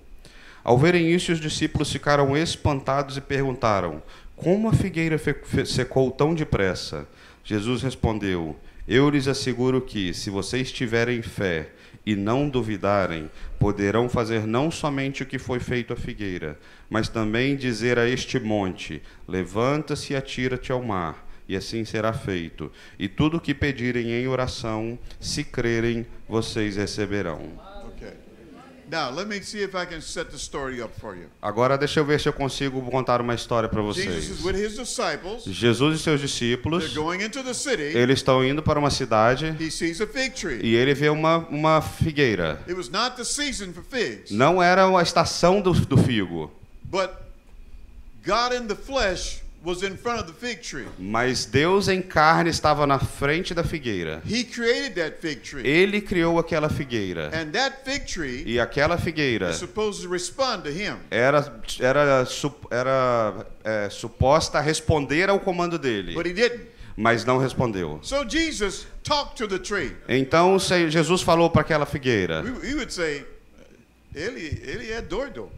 [SPEAKER 2] Ao verem isso, os discípulos ficaram espantados e perguntaram: como a figueira secou tão depressa? Jesus respondeu: eu lhes asseguro que, se vocês tiverem fé e não duvidarem, poderão fazer não somente o que foi feito à figueira, mas também dizer a este monte: levanta-se e atira-te ao mar, e assim será feito. E tudo o que pedirem em oração, se crerem, vocês receberão.
[SPEAKER 1] Okay. Now, let me see if I can set the story up for you.
[SPEAKER 2] Agora deixa eu ver se eu consigo contar uma história para
[SPEAKER 1] Jesus
[SPEAKER 2] vocês.
[SPEAKER 1] is with his disciples.
[SPEAKER 2] Jesus e seus
[SPEAKER 1] They're
[SPEAKER 2] discípulos,
[SPEAKER 1] going into the city.
[SPEAKER 2] eles estão indo para uma cidade
[SPEAKER 1] He sees a fig tree.
[SPEAKER 2] e ele vê uma figueira.
[SPEAKER 1] It was not the season for figs,
[SPEAKER 2] Não era a estação do figo,
[SPEAKER 1] but God in the flesh was in front of the fig tree.
[SPEAKER 2] Mas Deus em carne estava na frente da figueira.
[SPEAKER 1] He created that fig tree.
[SPEAKER 2] Ele criou aquela figueira.
[SPEAKER 1] And that fig tree
[SPEAKER 2] E aquela figueira
[SPEAKER 1] is supposed to respond to him.
[SPEAKER 2] era suposta a responder ao comando dele,
[SPEAKER 1] But he didn't.
[SPEAKER 2] mas não respondeu.
[SPEAKER 1] So Jesus talked to the tree.
[SPEAKER 2] Então Jesus falou para aquela figueira.
[SPEAKER 1] We would say, ele é doido.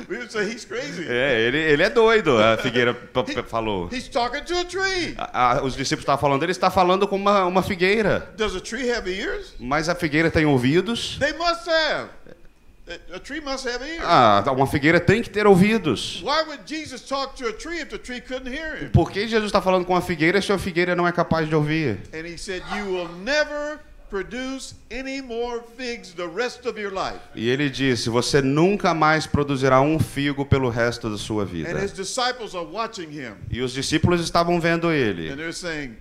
[SPEAKER 1] We would say he's crazy.
[SPEAKER 2] Ele é doido, a figueira falou.
[SPEAKER 1] He's talking to a tree.
[SPEAKER 2] Os discípulos estavam falando, ele está falando com uma figueira.
[SPEAKER 1] Does a tree have ears?
[SPEAKER 2] Mas a figueira tem ouvidos?
[SPEAKER 1] They must have. A tree must have ears.
[SPEAKER 2] Uma figueira tem que ter ouvidos.
[SPEAKER 1] Why would Jesus talk to a tree if the tree couldn't hear him?
[SPEAKER 2] Por que Jesus está falando com a figueira se a figueira não é capaz de ouvir?
[SPEAKER 1] And he said, "You will never produce any more figs the rest of your life."
[SPEAKER 2] E ele disse, você nunca mais produzirá um figo pelo resto da sua vida.
[SPEAKER 1] And his disciples are watching him.
[SPEAKER 2] E os discípulos estavam vendo ele.
[SPEAKER 1] And they're saying,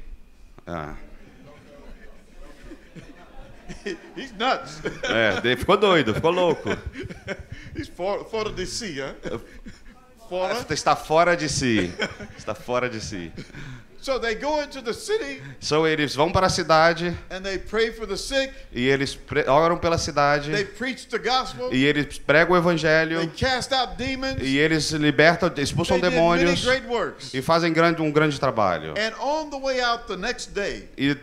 [SPEAKER 1] he's nuts.
[SPEAKER 2] Ele ficou doido, ficou louco.
[SPEAKER 1] He's fora de si, huh? Fora.
[SPEAKER 2] Está fora de si. Está fora de si.
[SPEAKER 1] So they go into the city
[SPEAKER 2] Eles vão para a cidade
[SPEAKER 1] and they pray for the sick.
[SPEAKER 2] e eles oram pela cidade
[SPEAKER 1] They preach the gospel.
[SPEAKER 2] e eles pregam o evangelho
[SPEAKER 1] They cast out demons.
[SPEAKER 2] e eles libertam, expulsam
[SPEAKER 1] They did many
[SPEAKER 2] demônios
[SPEAKER 1] great works.
[SPEAKER 2] e fazem um grande trabalho.
[SPEAKER 1] And on the way out the next day,
[SPEAKER 2] E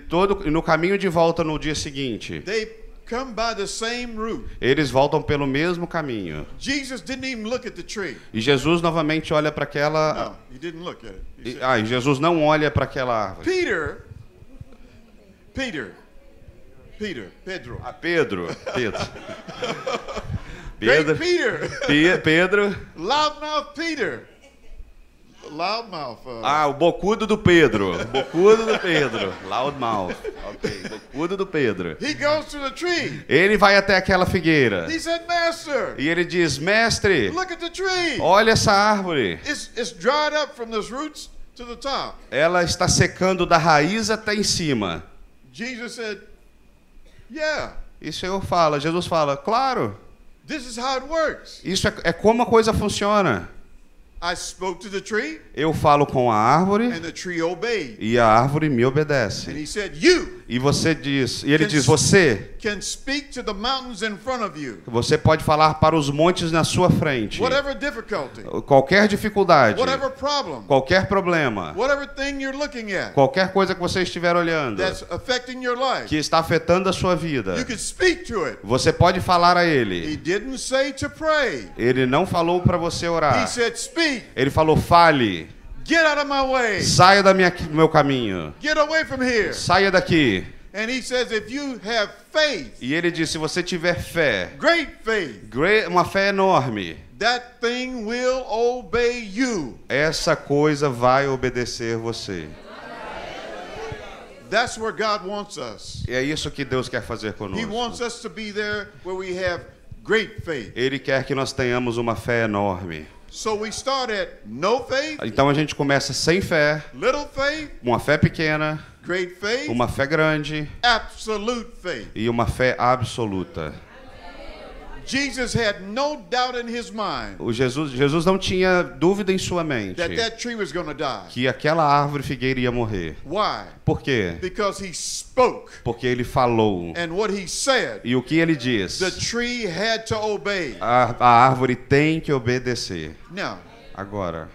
[SPEAKER 2] no caminho de volta no dia seguinte,
[SPEAKER 1] they come by the same route.
[SPEAKER 2] eles voltam pelo mesmo caminho.
[SPEAKER 1] Jesus didn't even look at the tree.
[SPEAKER 2] E Jesus novamente olha para aquela...
[SPEAKER 1] No, he didn't look at it. He said,
[SPEAKER 2] E Jesus não olha para aquela árvore.
[SPEAKER 1] Pedro.
[SPEAKER 2] Pedro.
[SPEAKER 1] Great Peter.
[SPEAKER 2] Pedro.
[SPEAKER 1] Loudmouth Peter. Loudmouth.
[SPEAKER 2] O bocudo do Pedro. Loudmouth. Ok, bocudo do Pedro.
[SPEAKER 1] He goes to the tree.
[SPEAKER 2] Ele vai até aquela figueira.
[SPEAKER 1] He said, "Master,
[SPEAKER 2] E ele diz, mestre,
[SPEAKER 1] look at the tree.
[SPEAKER 2] olha essa árvore.
[SPEAKER 1] It's dried up from those roots to the top."
[SPEAKER 2] Ela está secando da raiz até em cima.
[SPEAKER 1] Jesus said, "Yeah,
[SPEAKER 2] Jesus fala, claro,
[SPEAKER 1] this is how it works.
[SPEAKER 2] isso é como a coisa funciona.
[SPEAKER 1] I spoke to the tree,
[SPEAKER 2] Eu falo com a árvore
[SPEAKER 1] and the tree obeyed."
[SPEAKER 2] e a árvore me
[SPEAKER 1] And
[SPEAKER 2] obedece.
[SPEAKER 1] he said, "You
[SPEAKER 2] E ele diz, você
[SPEAKER 1] can speak to the mountains in front of you.
[SPEAKER 2] pode falar para os montes na sua frente.
[SPEAKER 1] Whatever difficulty,
[SPEAKER 2] Qualquer dificuldade,
[SPEAKER 1] whatever problem,
[SPEAKER 2] qualquer problema,
[SPEAKER 1] whatever thing you're looking at
[SPEAKER 2] qualquer coisa que você estiver olhando,
[SPEAKER 1] that's affecting your life,
[SPEAKER 2] que está afetando a sua vida,
[SPEAKER 1] you can speak to it."
[SPEAKER 2] você pode falar a
[SPEAKER 1] He
[SPEAKER 2] ele.
[SPEAKER 1] didn't say to pray.
[SPEAKER 2] Ele não falou para você
[SPEAKER 1] He
[SPEAKER 2] orar.
[SPEAKER 1] said, "Speak.
[SPEAKER 2] Ele falou, fale.
[SPEAKER 1] Get out of my way.
[SPEAKER 2] Saia do meu caminho.
[SPEAKER 1] Get away from here."
[SPEAKER 2] Saia daqui.
[SPEAKER 1] And he says, if you have faith,
[SPEAKER 2] E ele disse, se você tiver fé,
[SPEAKER 1] great faith,
[SPEAKER 2] uma fé enorme,
[SPEAKER 1] that thing will obey you.
[SPEAKER 2] essa coisa vai obedecer você.
[SPEAKER 1] That's where God wants us.
[SPEAKER 2] E é isso que Deus quer fazer
[SPEAKER 1] He wants
[SPEAKER 2] conosco.
[SPEAKER 1] us to be there where we have great faith.
[SPEAKER 2] Ele quer que nós tenhamos uma fé enorme.
[SPEAKER 1] So we start at no faith,
[SPEAKER 2] Então a gente começa sem fé,
[SPEAKER 1] little faith,
[SPEAKER 2] uma fé pequena,
[SPEAKER 1] great faith,
[SPEAKER 2] uma fé grande
[SPEAKER 1] absolute faith.
[SPEAKER 2] e uma fé absoluta.
[SPEAKER 1] Jesus had no doubt in his mind
[SPEAKER 2] Jesus não tinha dúvida em sua mente
[SPEAKER 1] that tree was going to die.
[SPEAKER 2] que aquela árvore figueira ia morrer.
[SPEAKER 1] Why?
[SPEAKER 2] Por quê?
[SPEAKER 1] Because he spoke,
[SPEAKER 2] Porque ele falou.
[SPEAKER 1] and what he said,
[SPEAKER 2] E o que ele diz?
[SPEAKER 1] the tree had to obey.
[SPEAKER 2] A árvore tem que obedecer.
[SPEAKER 1] Now,
[SPEAKER 2] Agora,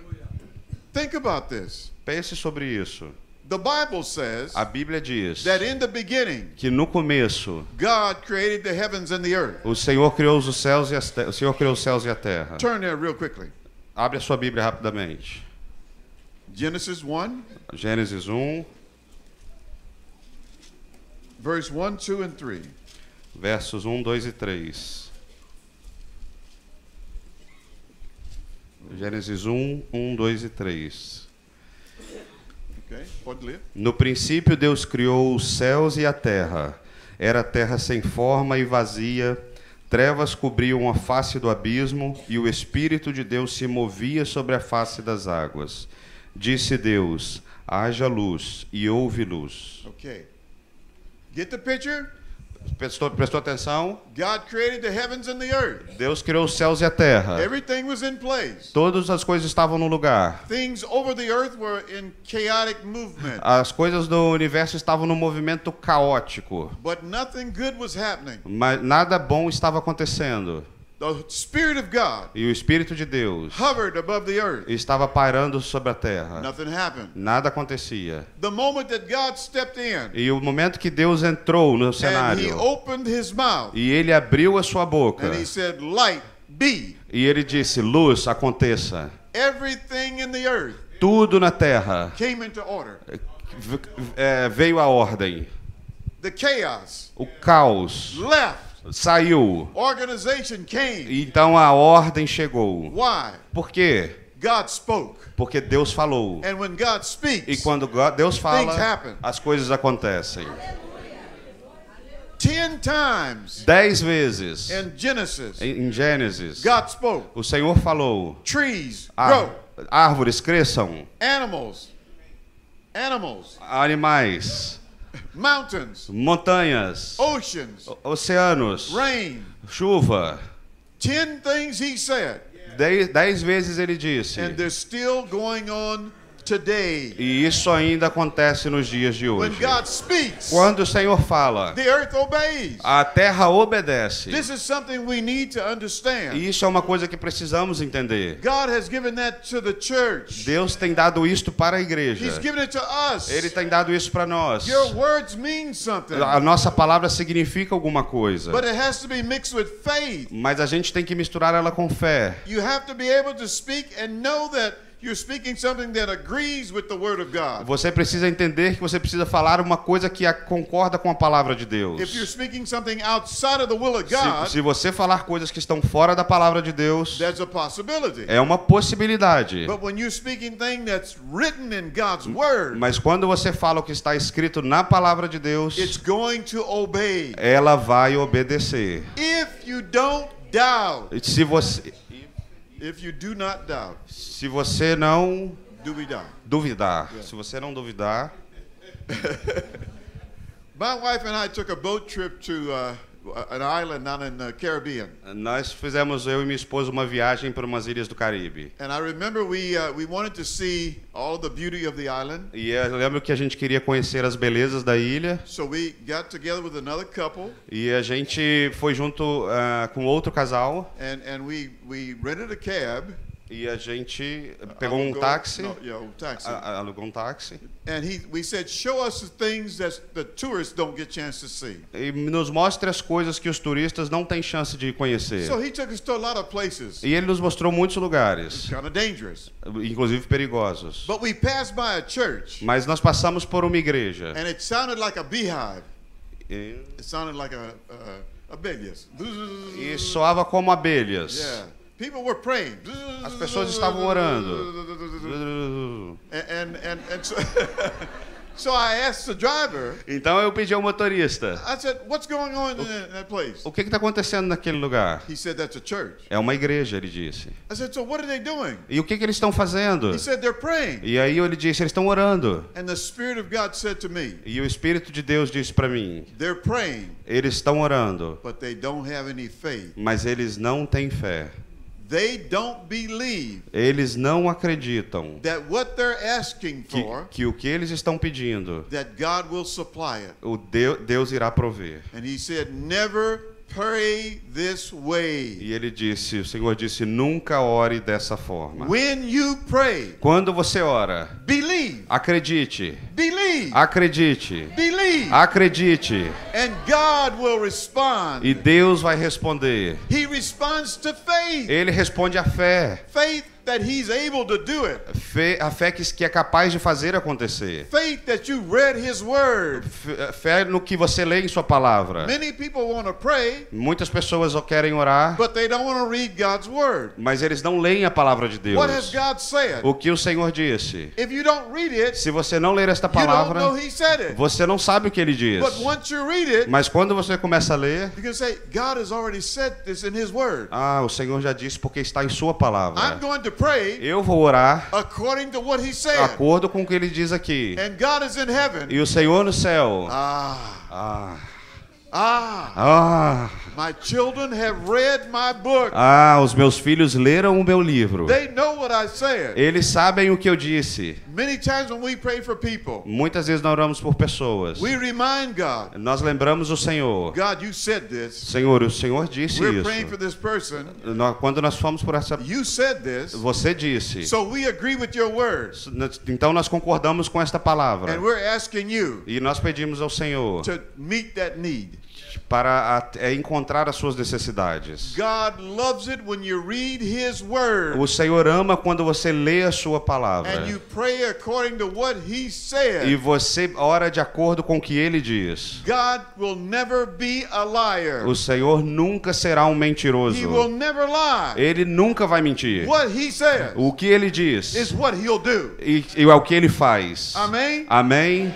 [SPEAKER 1] think about this.
[SPEAKER 2] pense sobre isso.
[SPEAKER 1] The Bible says
[SPEAKER 2] A Bíblia diz
[SPEAKER 1] that in the beginning,
[SPEAKER 2] que no começo
[SPEAKER 1] God created the heavens and the earth.
[SPEAKER 2] o Senhor criou os céus e a terra.
[SPEAKER 1] Turn there real quickly.
[SPEAKER 2] Abre a sua Bíblia rapidamente.
[SPEAKER 1] Genesis 1,
[SPEAKER 2] Gênesis 1,
[SPEAKER 1] verse 1, 2, and 3.
[SPEAKER 2] versos 1, 2 e 3. Gênesis 1, 1, 2 e 3.
[SPEAKER 1] Okay, pode ler.
[SPEAKER 2] No princípio Deus criou os céus e a terra. Era a terra sem forma e vazia. Trevas cobriam a face do abismo e o Espírito de Deus se movia sobre a face das águas. Disse Deus, haja luz, e houve luz.
[SPEAKER 1] Okay. Get the picture?
[SPEAKER 2] Prestou atenção?
[SPEAKER 1] God created the heavens and the earth.
[SPEAKER 2] Deus criou os céus e a terra.
[SPEAKER 1] Everything was in place.
[SPEAKER 2] Todas as coisas estavam no lugar.
[SPEAKER 1] Things over the earth were in chaotic movement.
[SPEAKER 2] As coisas do universo estavam no movimento caótico.
[SPEAKER 1] But nothing good was happening.
[SPEAKER 2] Mas nada bom estava acontecendo.
[SPEAKER 1] The Spirit of God
[SPEAKER 2] E o Espírito de Deus
[SPEAKER 1] hovered above the earth.
[SPEAKER 2] estava pairando sobre a terra.
[SPEAKER 1] Nothing happened.
[SPEAKER 2] Nada acontecia.
[SPEAKER 1] The moment that God stepped in
[SPEAKER 2] E o momento que Deus entrou no
[SPEAKER 1] and He
[SPEAKER 2] cenário
[SPEAKER 1] opened His mouth
[SPEAKER 2] e Ele abriu a sua boca
[SPEAKER 1] and He said, "Light be."
[SPEAKER 2] e Ele disse, luz, aconteça.
[SPEAKER 1] Everything in the earth
[SPEAKER 2] Tudo na terra
[SPEAKER 1] came into order.
[SPEAKER 2] veio à ordem.
[SPEAKER 1] The chaos
[SPEAKER 2] O caos
[SPEAKER 1] left.
[SPEAKER 2] saiu.
[SPEAKER 1] Organization came.
[SPEAKER 2] Então a ordem chegou.
[SPEAKER 1] Why?
[SPEAKER 2] Por quê?
[SPEAKER 1] God spoke.
[SPEAKER 2] Porque Deus falou.
[SPEAKER 1] And when God
[SPEAKER 2] E
[SPEAKER 1] speaks,
[SPEAKER 2] quando Deus fala,
[SPEAKER 1] things happen.
[SPEAKER 2] as coisas acontecem.
[SPEAKER 1] 10 times
[SPEAKER 2] 10 vezes
[SPEAKER 1] in Genesis,
[SPEAKER 2] em Gênesis,
[SPEAKER 1] God spoke.
[SPEAKER 2] o Senhor falou:
[SPEAKER 1] Trees grow.
[SPEAKER 2] árvores cresçam,
[SPEAKER 1] Animals,
[SPEAKER 2] animais,
[SPEAKER 1] mountains,
[SPEAKER 2] montanhas,
[SPEAKER 1] oceans,
[SPEAKER 2] oceanos,
[SPEAKER 1] rain.
[SPEAKER 2] chuva.
[SPEAKER 1] 10 things He said,
[SPEAKER 2] 10 vezes ele disse.
[SPEAKER 1] and they're still going on today.
[SPEAKER 2] E isso ainda acontece nos dias de
[SPEAKER 1] When
[SPEAKER 2] hoje.
[SPEAKER 1] God speaks,
[SPEAKER 2] Quando o Senhor fala,
[SPEAKER 1] the earth obeys.
[SPEAKER 2] a terra obedece.
[SPEAKER 1] This is something we need to understand.
[SPEAKER 2] E isso é uma coisa que precisamos entender.
[SPEAKER 1] God has given that to the church.
[SPEAKER 2] Deus tem dado isto para a igreja.
[SPEAKER 1] He's given it to us.
[SPEAKER 2] Ele tem dado isso para nós.
[SPEAKER 1] Your words mean something,
[SPEAKER 2] A nossa palavra significa alguma coisa.
[SPEAKER 1] but it has to be mixed with faith.
[SPEAKER 2] Mas a gente tem que misturar ela com fé.
[SPEAKER 1] You have to be able to speak and know that you're speaking something that agrees with the Word of God.
[SPEAKER 2] Você precisa entender que você precisa falar uma coisa que concorda com a palavra de Deus.
[SPEAKER 1] If you're speaking something outside of the will of God,
[SPEAKER 2] Se você falar coisas que estão fora da palavra de Deus,
[SPEAKER 1] there's a possibility.
[SPEAKER 2] é uma possibilidade.
[SPEAKER 1] But when you're speaking things that's written in God's Word,
[SPEAKER 2] Mas quando você fala o que está escrito na palavra de Deus,
[SPEAKER 1] it's going to obey.
[SPEAKER 2] ela vai obedecer.
[SPEAKER 1] If you don't doubt,
[SPEAKER 2] Se
[SPEAKER 1] if you do not doubt,
[SPEAKER 2] você não
[SPEAKER 1] do we doubt?
[SPEAKER 2] duvidar, se você não duvidar,
[SPEAKER 1] My wife and I took a boat trip to an island down in the Caribbean.
[SPEAKER 2] nós fizemos, eu e minha esposa, uma viagem para umas ilhas do Caribe.
[SPEAKER 1] And I remember we wanted to see all the beauty of the island.
[SPEAKER 2] E eu lembro que a gente queria conhecer as belezas da ilha.
[SPEAKER 1] So we got together with another couple
[SPEAKER 2] E a gente foi junto com outro casal.
[SPEAKER 1] and we rented a cab.
[SPEAKER 2] E a gente pegou um táxi.
[SPEAKER 1] Taxi.
[SPEAKER 2] Alugou um táxi.
[SPEAKER 1] And we said, show us the things that the tourists don't get chance to see.
[SPEAKER 2] E nos mostre as coisas que os turistas não têm chance de conhecer.
[SPEAKER 1] So he took us to a lot of places.
[SPEAKER 2] E ele nos mostrou muitos lugares,
[SPEAKER 1] Kind of dangerous.
[SPEAKER 2] inclusive perigosos.
[SPEAKER 1] But we passed by a church
[SPEAKER 2] Mas nós passamos por uma igreja.
[SPEAKER 1] and it sounded like a beehive.
[SPEAKER 2] E
[SPEAKER 1] It sounded like abelhas.
[SPEAKER 2] soava como abelhas.
[SPEAKER 1] Yeah. People were praying.
[SPEAKER 2] As pessoas estavam orando.
[SPEAKER 1] And so, so I asked the driver,
[SPEAKER 2] Então eu pedi ao motorista:
[SPEAKER 1] I said, what's going on in that place?
[SPEAKER 2] o que está acontecendo naquele lugar?
[SPEAKER 1] He said, that's a church.
[SPEAKER 2] É uma igreja, ele disse.
[SPEAKER 1] I said, so what are they doing?
[SPEAKER 2] E o que eles estão fazendo?
[SPEAKER 1] He said, they're praying.
[SPEAKER 2] E aí ele disse: eles estão orando.
[SPEAKER 1] And the Spirit of God said to me,
[SPEAKER 2] E o Espírito de Deus disse para mim:
[SPEAKER 1] they're praying,
[SPEAKER 2] eles estão orando,
[SPEAKER 1] but they don't have any faith.
[SPEAKER 2] mas eles não têm fé.
[SPEAKER 1] They don't believe
[SPEAKER 2] Eles não acreditam
[SPEAKER 1] that what they're asking for,
[SPEAKER 2] que o que eles estão pedindo,
[SPEAKER 1] that God will supply it.
[SPEAKER 2] Deus irá prover.
[SPEAKER 1] And he said, never pray this way.
[SPEAKER 2] E ele disse, o Senhor disse: nunca ore dessa forma.
[SPEAKER 1] When you pray,
[SPEAKER 2] Quando você ora,
[SPEAKER 1] believe,
[SPEAKER 2] acredite,
[SPEAKER 1] believe,
[SPEAKER 2] acredite,
[SPEAKER 1] believe,
[SPEAKER 2] acredite,
[SPEAKER 1] and God will respond.
[SPEAKER 2] e Deus vai responder.
[SPEAKER 1] He responds to faith.
[SPEAKER 2] Ele responde à fé.
[SPEAKER 1] Faith that he's able to do it.
[SPEAKER 2] A fé que é capaz de fazer acontecer.
[SPEAKER 1] Faith that you read his word.
[SPEAKER 2] Fé no que você lê em sua palavra.
[SPEAKER 1] Many people want to pray,
[SPEAKER 2] Muitas pessoas querem orar,
[SPEAKER 1] but they don't want to read God's word.
[SPEAKER 2] mas eles não leem a palavra de Deus.
[SPEAKER 1] What has God said?
[SPEAKER 2] O que o Senhor disse.
[SPEAKER 1] If you don't read it,
[SPEAKER 2] Se você não ler esta
[SPEAKER 1] you don't
[SPEAKER 2] palavra,
[SPEAKER 1] know he said it.
[SPEAKER 2] você não sabe o que ele diz.
[SPEAKER 1] But once you read it,
[SPEAKER 2] Mas quando você começa a ler,
[SPEAKER 1] you can say, God has already said this in his word.
[SPEAKER 2] o Senhor já disse porque está em sua palavra.
[SPEAKER 1] I'm going to pray
[SPEAKER 2] Eu vou orar
[SPEAKER 1] according to what he
[SPEAKER 2] de
[SPEAKER 1] said.
[SPEAKER 2] acordo com o que ele diz aqui.
[SPEAKER 1] And God is in heaven.
[SPEAKER 2] E o Senhor no céu.
[SPEAKER 1] My children have read my book.
[SPEAKER 2] Os meus filhos leram o meu livro.
[SPEAKER 1] They know what I said.
[SPEAKER 2] Eles sabem o que eu disse.
[SPEAKER 1] Many times when we pray for people,
[SPEAKER 2] Muitas vezes nós oramos por pessoas.
[SPEAKER 1] we remind God,
[SPEAKER 2] Nós lembramos o Senhor.
[SPEAKER 1] God, you said this.
[SPEAKER 2] Senhor, o Senhor disse
[SPEAKER 1] We're praying for
[SPEAKER 2] isso.
[SPEAKER 1] this person.
[SPEAKER 2] Quando nós fomos por essa...
[SPEAKER 1] You said this.
[SPEAKER 2] Você disse.
[SPEAKER 1] So we agree with your words.
[SPEAKER 2] Então nós concordamos com esta palavra.
[SPEAKER 1] And we're asking you
[SPEAKER 2] E nós pedimos ao Senhor
[SPEAKER 1] to meet that need.
[SPEAKER 2] para encontrar as suas necessidades.
[SPEAKER 1] God loves it when you read His word.
[SPEAKER 2] O Senhor ama quando você lê a sua palavra.
[SPEAKER 1] And you pray according to what He said.
[SPEAKER 2] E você ora de acordo com o que Ele diz.
[SPEAKER 1] God will never be a liar.
[SPEAKER 2] O Senhor nunca será um mentiroso.
[SPEAKER 1] He will never lie.
[SPEAKER 2] Ele nunca vai mentir.
[SPEAKER 1] What He says
[SPEAKER 2] O que Ele diz
[SPEAKER 1] is what He'll do.
[SPEAKER 2] e é o que Ele faz.
[SPEAKER 1] Amém?
[SPEAKER 2] Amém?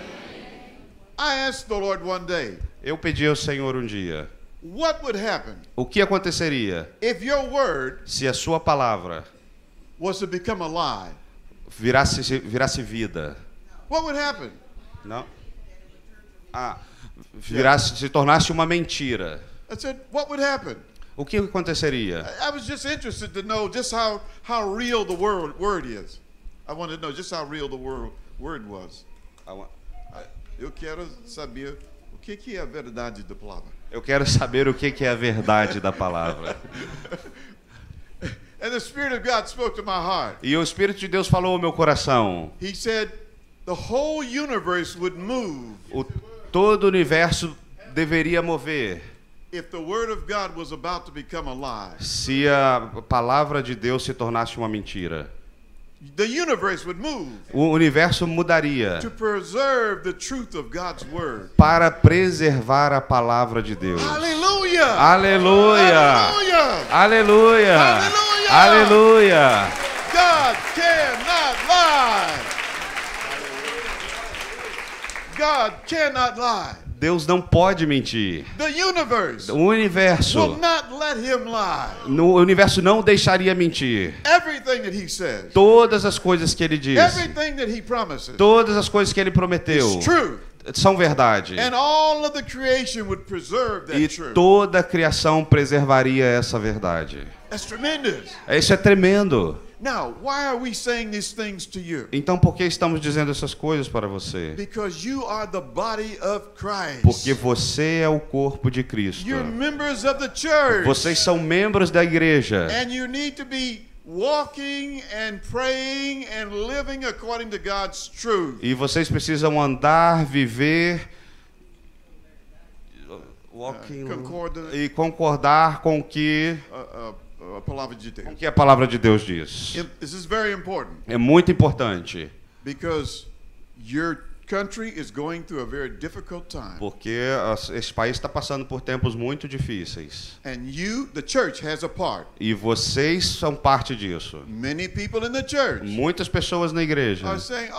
[SPEAKER 1] I asked the Lord one day,
[SPEAKER 2] Eu pedi ao Senhor um dia,
[SPEAKER 1] what would happen
[SPEAKER 2] o que aconteceria
[SPEAKER 1] if your word
[SPEAKER 2] se a sua palavra
[SPEAKER 1] was to become a lie?
[SPEAKER 2] virasse vida?
[SPEAKER 1] What would happen?
[SPEAKER 2] Não? Se tornasse uma mentira.
[SPEAKER 1] I said, what would happen?
[SPEAKER 2] O que aconteceria?
[SPEAKER 1] I was just interested to know just how real the word is. I wanted to know just how real the word was. Eu quero saber o que é a verdade da palavra.
[SPEAKER 2] Eu quero saber o que é a verdade da palavra.
[SPEAKER 1] And the Spirit of God spoke to my heart.
[SPEAKER 2] E o Espírito de Deus falou ao meu coração.
[SPEAKER 1] He said, the whole universe would move.
[SPEAKER 2] Todo o universo deveria mover.
[SPEAKER 1] If the word of God was about to become a lie.
[SPEAKER 2] Se a palavra de Deus se tornasse uma mentira.
[SPEAKER 1] The universe would move.
[SPEAKER 2] O universo mudaria.
[SPEAKER 1] To preserve the truth of God's word.
[SPEAKER 2] Para preservar a palavra de Deus.
[SPEAKER 1] Aleluia!
[SPEAKER 2] Aleluia!
[SPEAKER 1] Aleluia!
[SPEAKER 2] Aleluia! Aleluia!
[SPEAKER 1] God cannot lie. God cannot lie.
[SPEAKER 2] Deus não pode mentir.
[SPEAKER 1] The universe
[SPEAKER 2] O universo,
[SPEAKER 1] will not let him lie.
[SPEAKER 2] o universo não deixaria mentir.
[SPEAKER 1] Everything that he says,
[SPEAKER 2] Todas as coisas que ele disse,
[SPEAKER 1] everything that he promises,
[SPEAKER 2] todas as coisas que ele prometeu,
[SPEAKER 1] is true.
[SPEAKER 2] são verdade.
[SPEAKER 1] And all of the creation would preserve that
[SPEAKER 2] E
[SPEAKER 1] truth.
[SPEAKER 2] toda a criação preservaria essa verdade.
[SPEAKER 1] That's tremendous.
[SPEAKER 2] Isso é tremendo.
[SPEAKER 1] Now, why are we saying these things to you?
[SPEAKER 2] Então por que estamos dizendo essas coisas para você?
[SPEAKER 1] Because you are the body of Christ.
[SPEAKER 2] Porque você é o corpo de Cristo.
[SPEAKER 1] You're members of the church.
[SPEAKER 2] Vocês são membros da igreja.
[SPEAKER 1] And you need to be walking and praying and living according to God's truth.
[SPEAKER 2] E vocês precisam andar, viver e concordar com o que
[SPEAKER 1] a palavra de Deus.
[SPEAKER 2] O que a palavra de Deus diz.
[SPEAKER 1] This is very important.
[SPEAKER 2] É muito importante.
[SPEAKER 1] Because your country is going through a very difficult time.
[SPEAKER 2] Porque esse país está passando por tempos muito difíceis.
[SPEAKER 1] And you, the church, has a part.
[SPEAKER 2] E vocês são parte disso.
[SPEAKER 1] Many people in the church.
[SPEAKER 2] Muitas pessoas na igreja.
[SPEAKER 1] Are saying,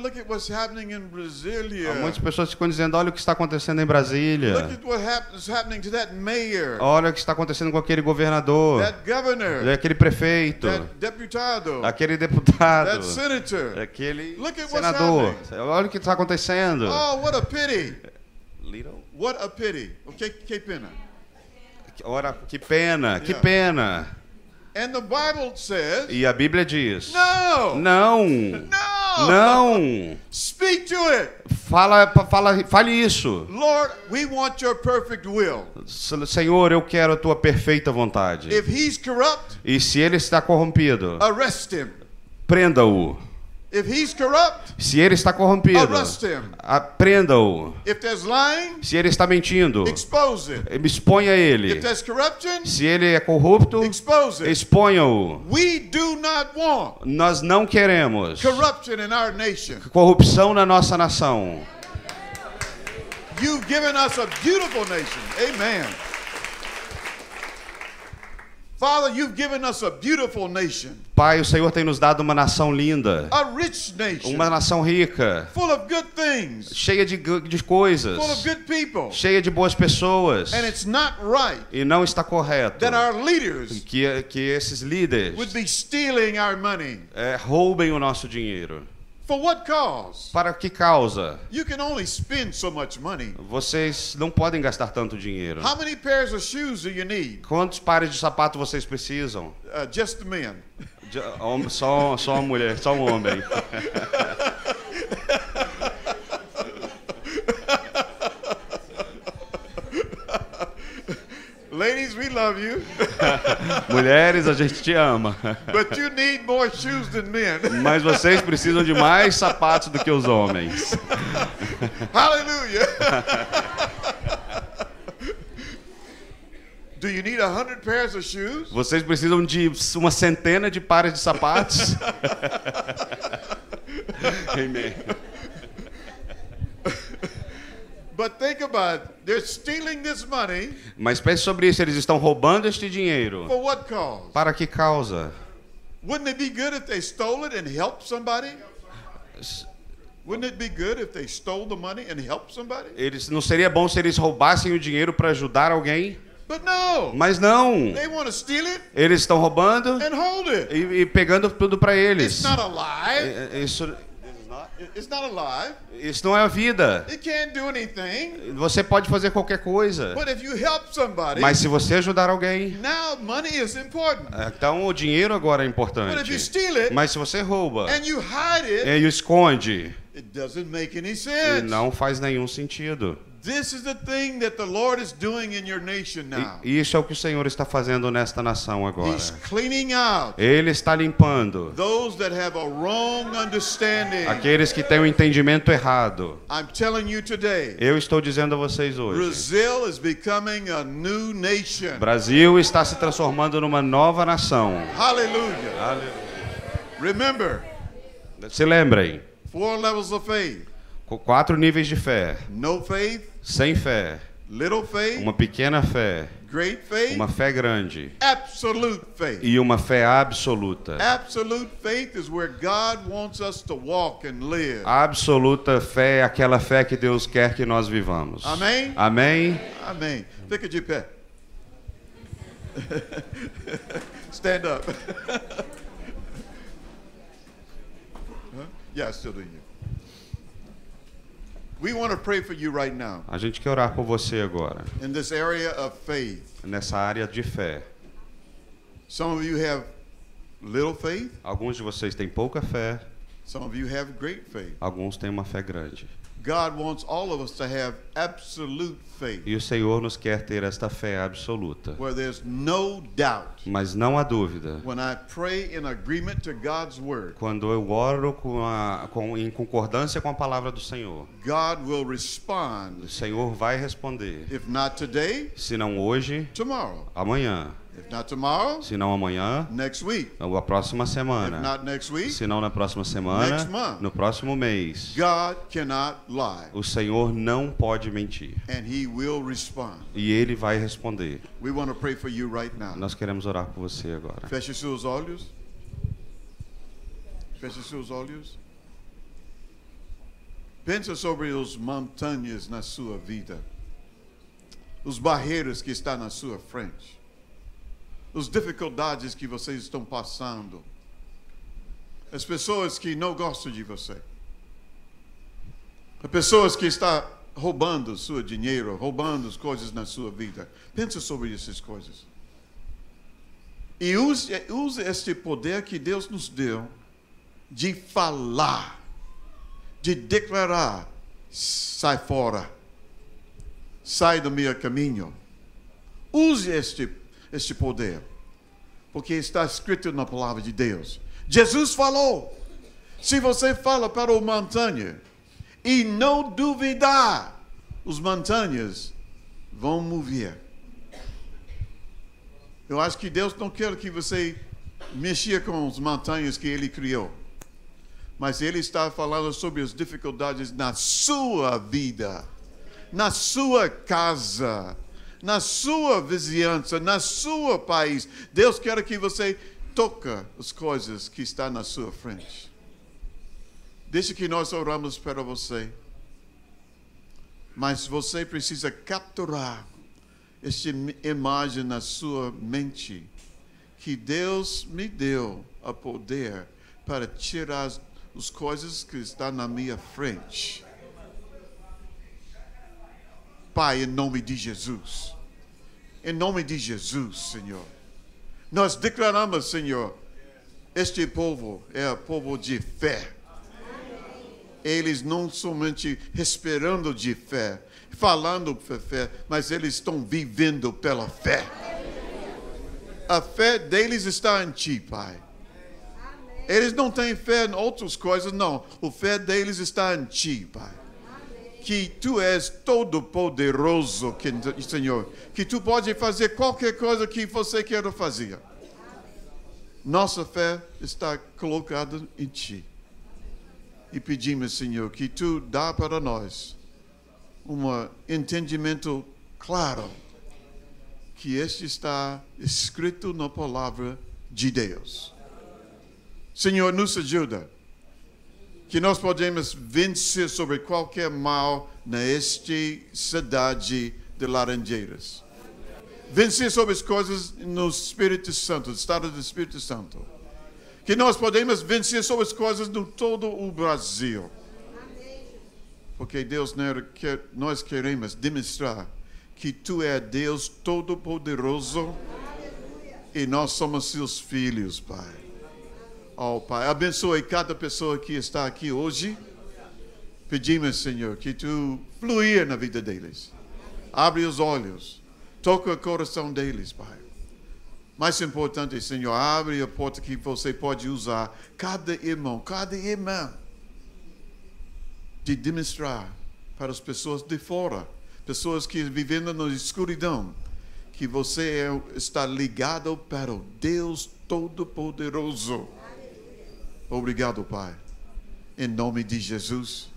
[SPEAKER 1] look at what's happening in Brasília.
[SPEAKER 2] Muitas pessoas ficam dizendo, olha o que está acontecendo em Brasília.
[SPEAKER 1] Look at what is happening to that mayor.
[SPEAKER 2] Olha o que está acontecendo com aquele governador.
[SPEAKER 1] That governor.
[SPEAKER 2] Aquele prefeito.
[SPEAKER 1] That deputado.
[SPEAKER 2] Aquele deputado.
[SPEAKER 1] That senator.
[SPEAKER 2] Aquele
[SPEAKER 1] look at
[SPEAKER 2] senador.
[SPEAKER 1] What's
[SPEAKER 2] Olha o que está acontecendo.
[SPEAKER 1] Oh, what a pity.
[SPEAKER 2] Little?
[SPEAKER 1] What a pity. Que pena.
[SPEAKER 2] Ora, que pena, que
[SPEAKER 1] Yeah.
[SPEAKER 2] pena.
[SPEAKER 1] And the Bible says,
[SPEAKER 2] E a Bíblia diz:
[SPEAKER 1] no.
[SPEAKER 2] Não.
[SPEAKER 1] No.
[SPEAKER 2] Não.
[SPEAKER 1] Speak to it.
[SPEAKER 2] Fale isso.
[SPEAKER 1] Lord, we want your perfect will.
[SPEAKER 2] Senhor, eu quero a tua perfeita vontade.
[SPEAKER 1] If he's corrupt,
[SPEAKER 2] E se ele está corrompido,
[SPEAKER 1] arrest him.
[SPEAKER 2] prenda-o.
[SPEAKER 1] If he's corrupt,
[SPEAKER 2] Se ele está corrompido,
[SPEAKER 1] arrest him.
[SPEAKER 2] prenda-o.
[SPEAKER 1] If there's lying,
[SPEAKER 2] Se ele está mentindo,
[SPEAKER 1] expose it.
[SPEAKER 2] exponha ele.
[SPEAKER 1] If there's corruption,
[SPEAKER 2] Se ele é corrupto,
[SPEAKER 1] expose it.
[SPEAKER 2] exponha-o.
[SPEAKER 1] We do not want
[SPEAKER 2] Nós não queremos
[SPEAKER 1] corruption in our nation.
[SPEAKER 2] corrupção na nossa nação.
[SPEAKER 1] You've given us a beautiful nation. Amen. Father, you've given us a beautiful nation.
[SPEAKER 2] Pai, o Senhor tem nos dado uma nação linda,
[SPEAKER 1] A rich nation.
[SPEAKER 2] uma nação rica,
[SPEAKER 1] Full of good things.
[SPEAKER 2] cheia de coisas,
[SPEAKER 1] Full of good people.
[SPEAKER 2] cheia de boas pessoas.
[SPEAKER 1] And it's not right
[SPEAKER 2] E não está correto
[SPEAKER 1] that our leaders
[SPEAKER 2] que esses líderes
[SPEAKER 1] would be stealing our money.
[SPEAKER 2] roubem o nosso dinheiro.
[SPEAKER 1] For what cause?
[SPEAKER 2] Para que causa?
[SPEAKER 1] You can only spend so much money.
[SPEAKER 2] Vocês não podem gastar tanto dinheiro.
[SPEAKER 1] How many pairs of shoes do you need?
[SPEAKER 2] Quantos pares de sapato vocês precisam?
[SPEAKER 1] Just the men.
[SPEAKER 2] Só uma mulher, só um homem.
[SPEAKER 1] Ladies, we love you.
[SPEAKER 2] Mulheres, a gente te ama.
[SPEAKER 1] But you need more shoes than men.
[SPEAKER 2] Mas vocês precisam de mais sapatos do que os homens.
[SPEAKER 1] Hallelujah. Do you need 100 pairs of shoes?
[SPEAKER 2] Vocês precisam de uma centena de pares de sapatos? Amém.
[SPEAKER 1] But think about it. They're stealing this money.
[SPEAKER 2] Mas pense sobre isso, eles estão roubando este dinheiro.
[SPEAKER 1] For what cause?
[SPEAKER 2] Para que causa?
[SPEAKER 1] Wouldn't it be good if they stole it and helped somebody? Wouldn't it be good if they stole the money and helped somebody?
[SPEAKER 2] Não seria bom se eles roubassem o dinheiro para ajudar alguém?
[SPEAKER 1] But no.
[SPEAKER 2] Mas não.
[SPEAKER 1] They want to steal it
[SPEAKER 2] Eles estão roubando
[SPEAKER 1] and hold it.
[SPEAKER 2] e pegando tudo para eles.
[SPEAKER 1] It's not alive. It's not alive.
[SPEAKER 2] Isso não é a vida.
[SPEAKER 1] It can't do anything.
[SPEAKER 2] Você pode fazer qualquer coisa.
[SPEAKER 1] But if you help somebody,
[SPEAKER 2] Mas se você ajudar alguém,
[SPEAKER 1] now money is important.
[SPEAKER 2] então o dinheiro agora é
[SPEAKER 1] But if you
[SPEAKER 2] importante.
[SPEAKER 1] steal it
[SPEAKER 2] Mas se você rouba
[SPEAKER 1] and you hide it,
[SPEAKER 2] e o esconde,
[SPEAKER 1] it doesn't make any sense.
[SPEAKER 2] não faz nenhum sentido.
[SPEAKER 1] This is the thing that the Lord is doing in your nation now.
[SPEAKER 2] E isso é o que o Senhor está fazendo nesta nação agora.
[SPEAKER 1] He's cleaning out
[SPEAKER 2] Ele está limpando
[SPEAKER 1] those that have a wrong understanding.
[SPEAKER 2] aqueles que têm um entendimento errado.
[SPEAKER 1] I'm telling you today,
[SPEAKER 2] Eu estou dizendo a vocês hoje.
[SPEAKER 1] Brazil is becoming a new nation.
[SPEAKER 2] Brasil está se transformando numa nova nação.
[SPEAKER 1] Hallelujah. Remember,
[SPEAKER 2] Se lembrem,
[SPEAKER 1] 4 levels of faith.
[SPEAKER 2] 4 níveis de fé.
[SPEAKER 1] No faith,
[SPEAKER 2] Sem fé,
[SPEAKER 1] little faith,
[SPEAKER 2] uma pequena fé,
[SPEAKER 1] great faith,
[SPEAKER 2] uma fé grande
[SPEAKER 1] absolute faith.
[SPEAKER 2] e uma fé absoluta.
[SPEAKER 1] Absolute faith is where God wants us to walk and live.
[SPEAKER 2] Absoluta fé é aquela fé que Deus quer que nós vivamos.
[SPEAKER 1] Amém?
[SPEAKER 2] Amém?
[SPEAKER 1] Amém. Fica de pé. Stand up. Huh? Yeah, I still do you. We want to pray for you right now
[SPEAKER 2] A gente quer orar por você agora,
[SPEAKER 1] in this area of faith.
[SPEAKER 2] nessa área de fé.
[SPEAKER 1] Some of you have little faith.
[SPEAKER 2] Alguns de vocês têm pouca fé,
[SPEAKER 1] Some of you have great faith.
[SPEAKER 2] alguns têm uma fé grande.
[SPEAKER 1] God wants all of us to have absolute faith,
[SPEAKER 2] E o Senhor nos quer ter esta fé absoluta.
[SPEAKER 1] where there's no doubt.
[SPEAKER 2] Mas não há dúvida.
[SPEAKER 1] When I pray in agreement to God's word,
[SPEAKER 2] Quando eu oro em concordância com a palavra do Senhor,
[SPEAKER 1] God will
[SPEAKER 2] o
[SPEAKER 1] respond.
[SPEAKER 2] Senhor vai responder.
[SPEAKER 1] If not today,
[SPEAKER 2] Se não hoje,
[SPEAKER 1] tomorrow.
[SPEAKER 2] amanhã.
[SPEAKER 1] If not tomorrow,
[SPEAKER 2] Se não amanhã,
[SPEAKER 1] next week.
[SPEAKER 2] ou a próxima
[SPEAKER 1] If
[SPEAKER 2] semana.
[SPEAKER 1] not next week,
[SPEAKER 2] Se não na próxima semana,
[SPEAKER 1] Next month.
[SPEAKER 2] no próximo mês.
[SPEAKER 1] God cannot lie,
[SPEAKER 2] O Senhor não pode mentir.
[SPEAKER 1] and He will respond.
[SPEAKER 2] E Ele vai responder.
[SPEAKER 1] We want to pray for you right now.
[SPEAKER 2] Nós queremos orar por você agora.
[SPEAKER 1] Feche seus olhos. Feche seus olhos. Pensa sobre os montanhas na sua vida. Os barreiras que estão na sua frente. As dificuldades que vocês estão passando. As pessoas que não gostam de você. As pessoas que estão roubando seu dinheiro, roubando as coisas na sua vida. Pensa sobre essas coisas. E use este poder que Deus nos deu de falar, de declarar: sai fora, sai do meu caminho. Use este poder, porque está escrito na palavra de Deus. Jesus falou: se você fala para a montanha e não duvidar, as montanhas vão mover. Eu acho que Deus não quer que você mexa com as montanhas que Ele criou. Mas Ele está falando sobre as dificuldades na sua vida, na sua casa, na sua vizinhança, na sua país. Deus quer que você toque as coisas que estão na sua frente. Deixa que nós oramos para você. Mas você precisa capturar esta imagem na sua mente, que Deus me deu a poder para tirar as coisas que estão na minha frente. Pai, em nome de Jesus. Em nome de Jesus, Senhor. Nós declaramos, Senhor, este povo é povo de fé. Eles não somente esperando de fé, falando por fé, mas eles estão vivendo pela fé. A fé deles está em Ti, Pai. Eles não têm fé em outras coisas, não. A fé deles está em Ti, Pai. Que Tu és todo poderoso, Senhor. Que Tu pode fazer qualquer coisa que você queira fazer. Nossa fé está colocada em Ti. E pedimos, Senhor, que Tu dá para nós entendimento claro que este está escrito na palavra de Deus. Senhor, nos ajuda, que nós podemos vencer sobre qualquer mal nesta cidade de Laranjeiras. Vencer sobre as coisas no Espírito Santo, no estado do Espírito Santo. Que nós podemos vencer sobre as coisas no todo o Brasil. Porque Deus, nós queremos demonstrar que Tu é Deus Todo-Poderoso e nós somos Seus filhos, Pai. Oh, Pai, abençoe cada pessoa que está aqui hoje. Pedimos, Senhor, que Tu fluir na vida deles. Abre os olhos. Toca o coração deles, Pai. Mais importante, Senhor, abre a porta que você pode usar cada irmã, de demonstrar para as pessoas de fora, pessoas que vivem na escuridão, que você está ligado para o Deus Todo-Poderoso. Obrigado, Pai. Em nome de Jesus.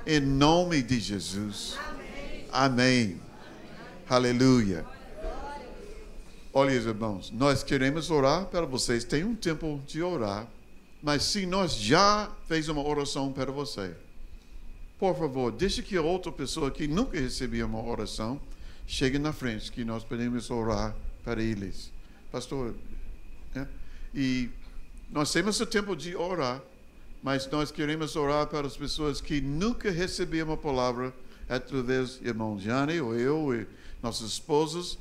[SPEAKER 1] Em nome de Jesus. Amém. Aleluia. Olha, irmãos, nós queremos orar para vocês. Tem um tempo de orar. Mas se nós já fez uma oração para você, por favor, deixe que a outra pessoa que nunca recebeu uma oração chegue na frente, que nós podemos orar para eles. Pastor, e nós temos o tempo de orar, mas nós queremos orar para as pessoas que nunca receberam uma palavra através do irmão Gianni, ou eu, e nossas esposas.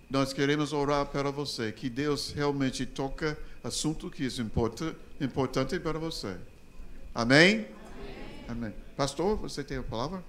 [SPEAKER 1] Nós queremos orar para você, que Deus realmente toca assunto que é importante para você. Amém? Amém. Pastor, você tem a palavra?